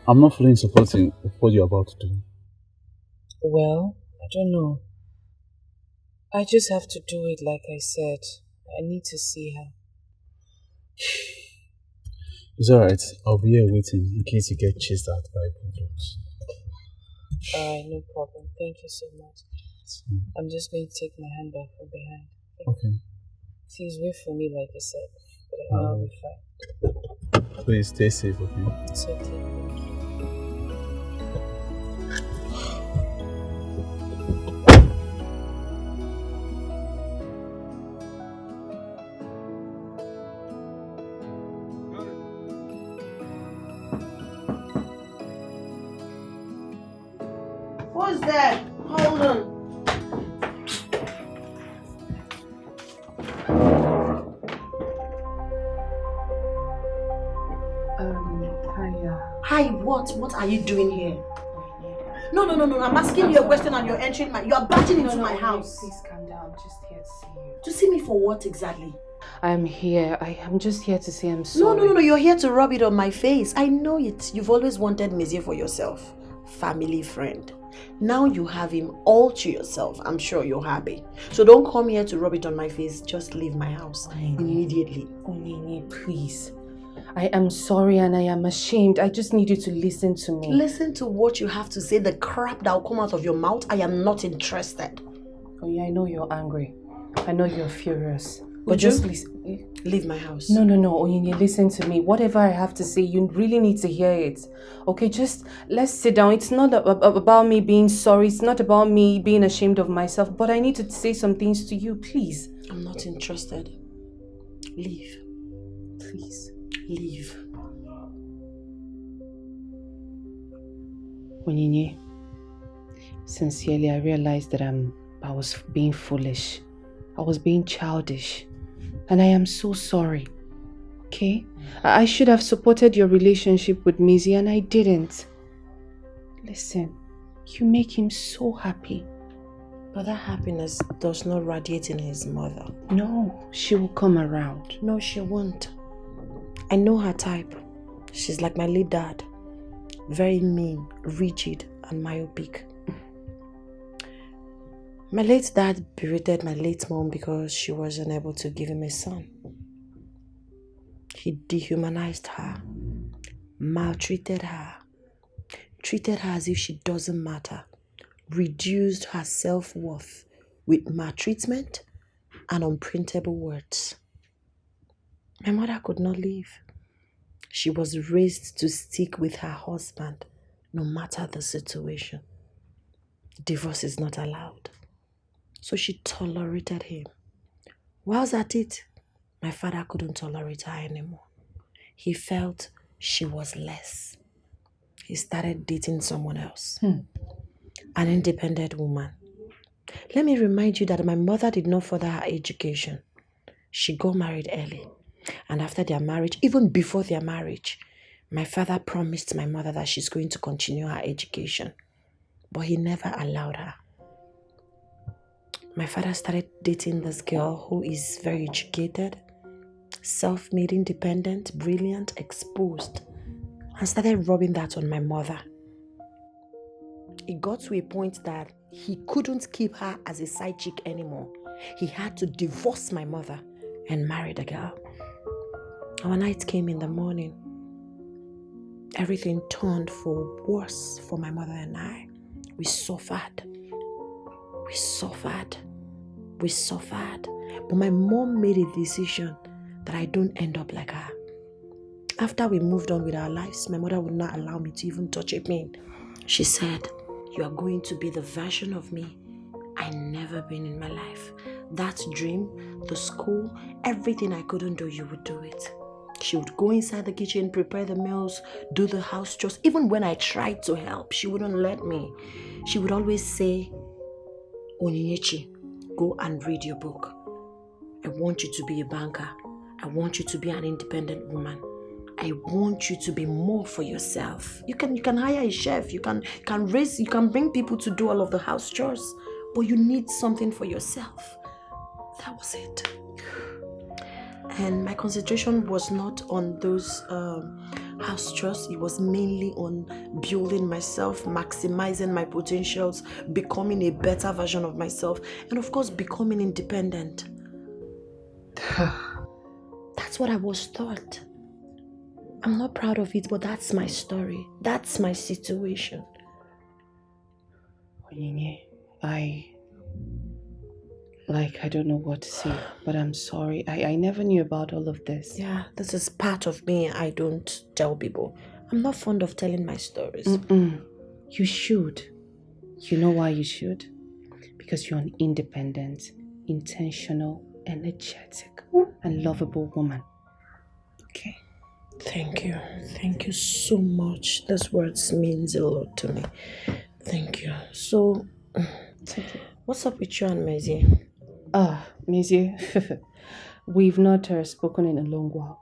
I'm not feeling supporting of what you're about to do. Well, I don't know. I just have to do it like I said. I need to see her. It's alright. I'll be here waiting in case you get chased out by bulldogs. Alright, no problem. Thank you so much. I'm just going to take my handbag from behind. Okay. Please wait for me like I said. But I know I'll be fine. Please stay safe, okay? It's okay. Who's there? Hold on. Hiya. Hi, what are you doing here? No. I'm asking you a question and you're entering you are barging into my house. Please calm down. I'm just here to see you. To see me for what exactly? I'm here. I'm just here to say I'm sorry. No. You're here to rub it on my face. I know it. You've always wanted Messier for yourself. Family friend. Now you have him all to yourself. I'm sure you're happy. So don't come here to rub it on my face. Just leave my house immediately. Onini, please. I am sorry and I am ashamed. I just need you to listen to me. Listen to what you have to say. The crap that will come out of your mouth. I am not interested. Oh yeah, I know you're angry. I know you're furious. But Would just you? listen. Leave my house. No, Onyinye, listen to me. Whatever I have to say, you really need to hear it. Okay, just let's sit down. It's not about me being sorry. It's not about me being ashamed of myself. But I need to say some things to you, please. I'm not interested. Leave. Please. Leave. Onyinye, sincerely, I realized that I was being foolish. I was being childish. And I am so sorry. Okay? I should have supported your relationship with Mizzy and I didn't. Listen, you make him so happy. But that happiness does not radiate in his mother. No, she will come around. No, she won't. I know her type. She's like my late dad. Very mean, rigid, and myopic. My late dad berated my late mom because she was unable to give him a son. He dehumanized her, maltreated her, treated her as if she doesn't matter, reduced her self-worth with maltreatment and unprintable words. My mother could not leave. She was raised to stick with her husband no matter the situation. Divorce is not allowed. So she tolerated him. Whilst at it, my father couldn't tolerate her anymore. He felt she was less. He started dating someone else. An independent woman. Let me remind you that my mother did not further her education. She got married early. And after their marriage, even before their marriage, my father promised my mother that she's going to continue her education. But he never allowed her. My father started dating this girl who is very educated, self-made, independent, brilliant, exposed, and started rubbing that on my mother. It got to a point that he couldn't keep her as a side chick anymore. He had to divorce my mother and marry the girl. Our night came in the morning. Everything turned for worse for my mother and I. We suffered. But my mom made a decision that I don't end up like her. After we moved on with our lives, my mother would not allow me to even touch a pin. She said, "You are going to be the version of me I never been in my life. That dream, the school, everything I couldn't do, you would do it." She would go inside the kitchen, prepare the meals, do the house chores. Even when I tried to help, she wouldn't let me. She would always say, "Onyinyechi, go and read your book. I want you to be a banker. I want you to be an independent woman. I want you to be more for yourself. You can hire a chef, you can bring people to do all of the house chores, but you need something for yourself." That was it. And my concentration was not on those house chores. It was mainly on building myself, maximizing my potentials, becoming a better version of myself, and of course, becoming independent. That's what I was taught. I'm not proud of it, but that's my story. That's my situation. Onyinye, I don't know what to say, but I'm sorry. I never knew about all of this. Yeah, this is part of me. I don't tell people. I'm not fond of telling my stories. You should. You know why you should? Because you're an independent, intentional, energetic, and lovable woman. Okay. Thank you. Thank you so much. Those words means a lot to me. Thank you. So, what's up with you and Mezie? Mezie, we've not spoken in a long while.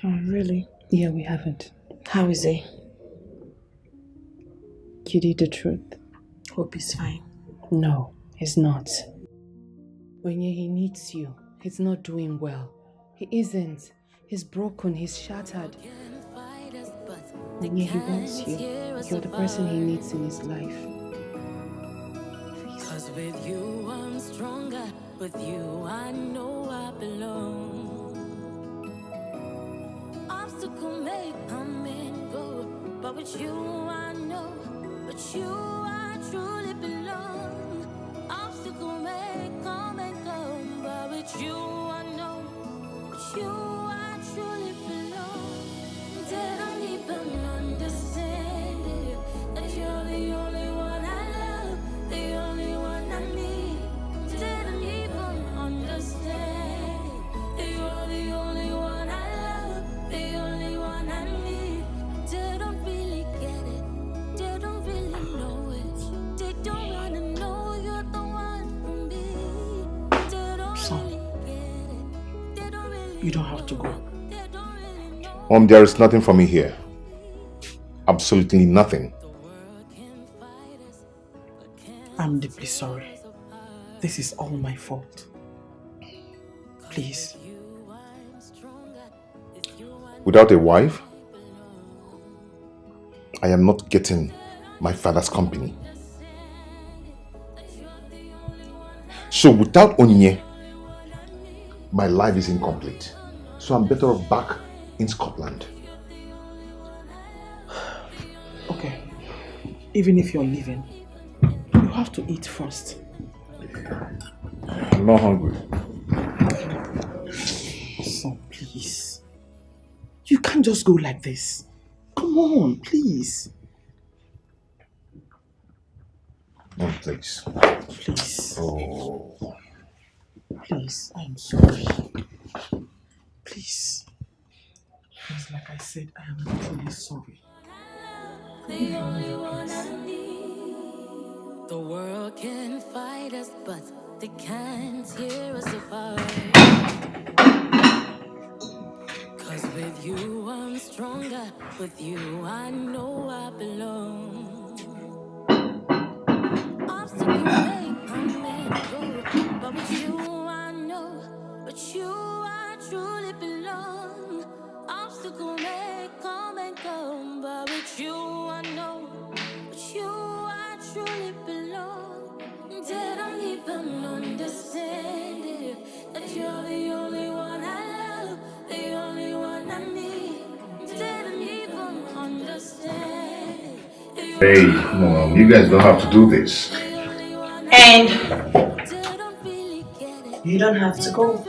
Oh, really? Yeah, we haven't. How is he? You did the truth. Hope he's fine. No, he's not. He needs you. He's not doing well. He isn't. He's broken. He's shattered. He wants you. You're the person he needs in his life. Cause with you I'm stronger. With you I know I belong. Obstacle may come and go, but with you I know. With you I truly belong. Obstacle may come and go, but with you I know. With you I truly belong. They don't even understand it, that you're the only one I love, the only one I need. They don't even understand it. You're the only one I love, the only one I need. They don't really get it, they don't really know it. They don't wanna know you're the one for me. They don't really get it, they don't really. You don't have to go. There is nothing for me here. Absolutely nothing. I'm deeply sorry. This is all my fault. Please. Without a wife, I am not getting my father's company. So without Onyinye, my life is incomplete. So I'm better off back in Scotland. Okay. Even if you're leaving, you have to eat first. I'm not hungry. So please. You can't just go like this. Come on, please. No, please. Please. Oh. Please, I'm sorry. Please. Because like I said, I am truly sorry. The only one I need. The world can fight us, but they can't tear us apart. Cause with you I'm stronger. With you I know I belong. Obstacles may come and go, but with you I know. With you I truly belong. Obstacles may come and go, but with you I know. With you I truly belong. They don't even understand it, that you're the only one I love, the only one I need. They don't even understand it. Hey, Mom, you guys don't have to do this. And you don't have to go.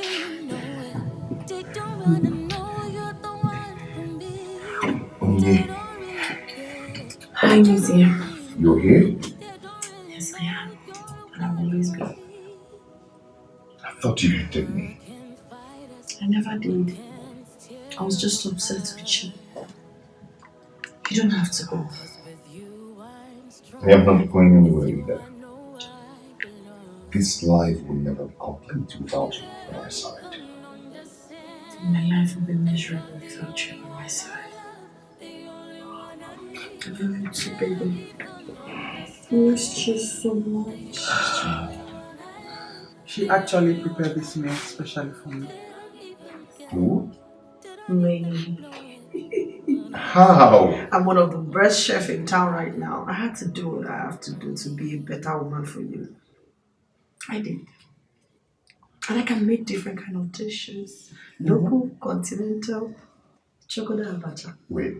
Onyinye. Hi, Museum. You're here? Yes, I am. And I've always been. I thought you hated me. I never did. I was just upset with you. You don't have to go. I am not going anywhere either. This life will never be complete without you by my side. My life will be miserable without you by my side. I love you too, baby. I miss you so much. She actually prepared this meal especially for me. Who? Me. How? I'm one of the best chefs in town right now. I had to do what I have to do to be a better woman for you. I did. And I can make different kind of dishes. Local, continental, chocolate and abacha. Wait.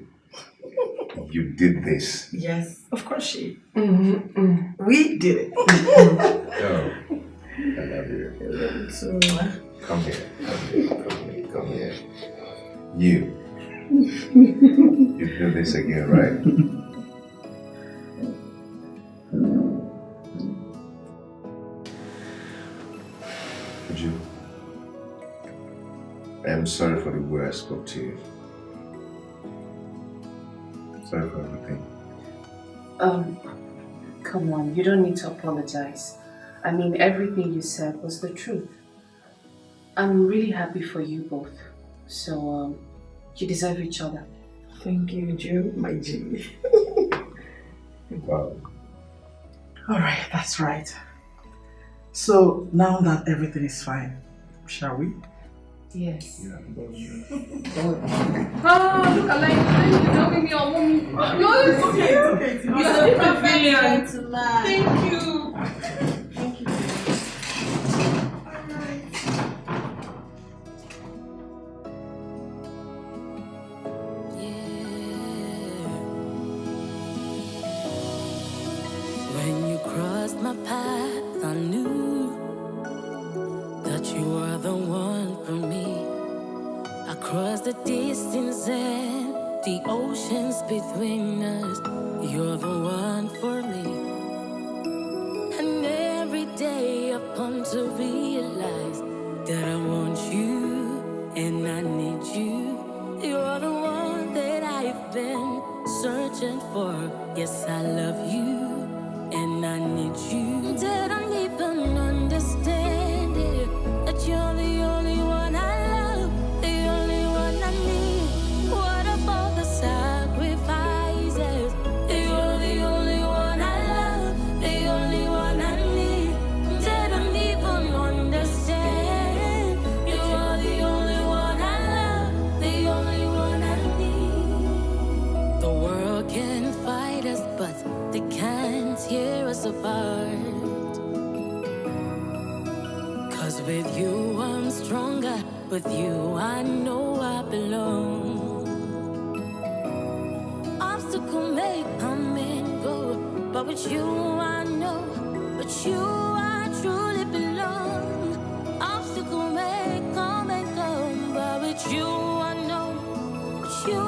You did this? Yes, of course she. We did it. Oh, I love you. So, Come here. Come here. You do this again, right? Ju, I am sorry for the way I spoke to you. Sorry for everything. Come on, you don't need to apologize. I mean, everything you said was the truth. I'm really happy for you both. So, you deserve each other. thank you, Joe, my G. Wow. Alright, that's right. So now that everything is fine, shall we? Yes. Yeah. Look alike. You don't make me a woman. You're okay. You're a perfect gentleman. Thank you. Thank you. When you crossed my path, I knew that you were the one for me. Across the distance and the oceans between us, you're the one for me. And every day I've come to realize that I want you and I need you. You're the one that I've been searching for. Yes, I love you and I need you. Didn't even understand it, that you're the only one I love, the only one I need. What about the sacrifices? You're the only one I love, the only one I need. Didn't even understand. You're the only one I love, the only one I need. The world can fight us, but they can't tear us apart. 'Cause with you I'm stronger, with you I know I belong. Obstacle may come and go, but with you I know, with you I truly belong. Obstacle may come and go, but with you I know, with you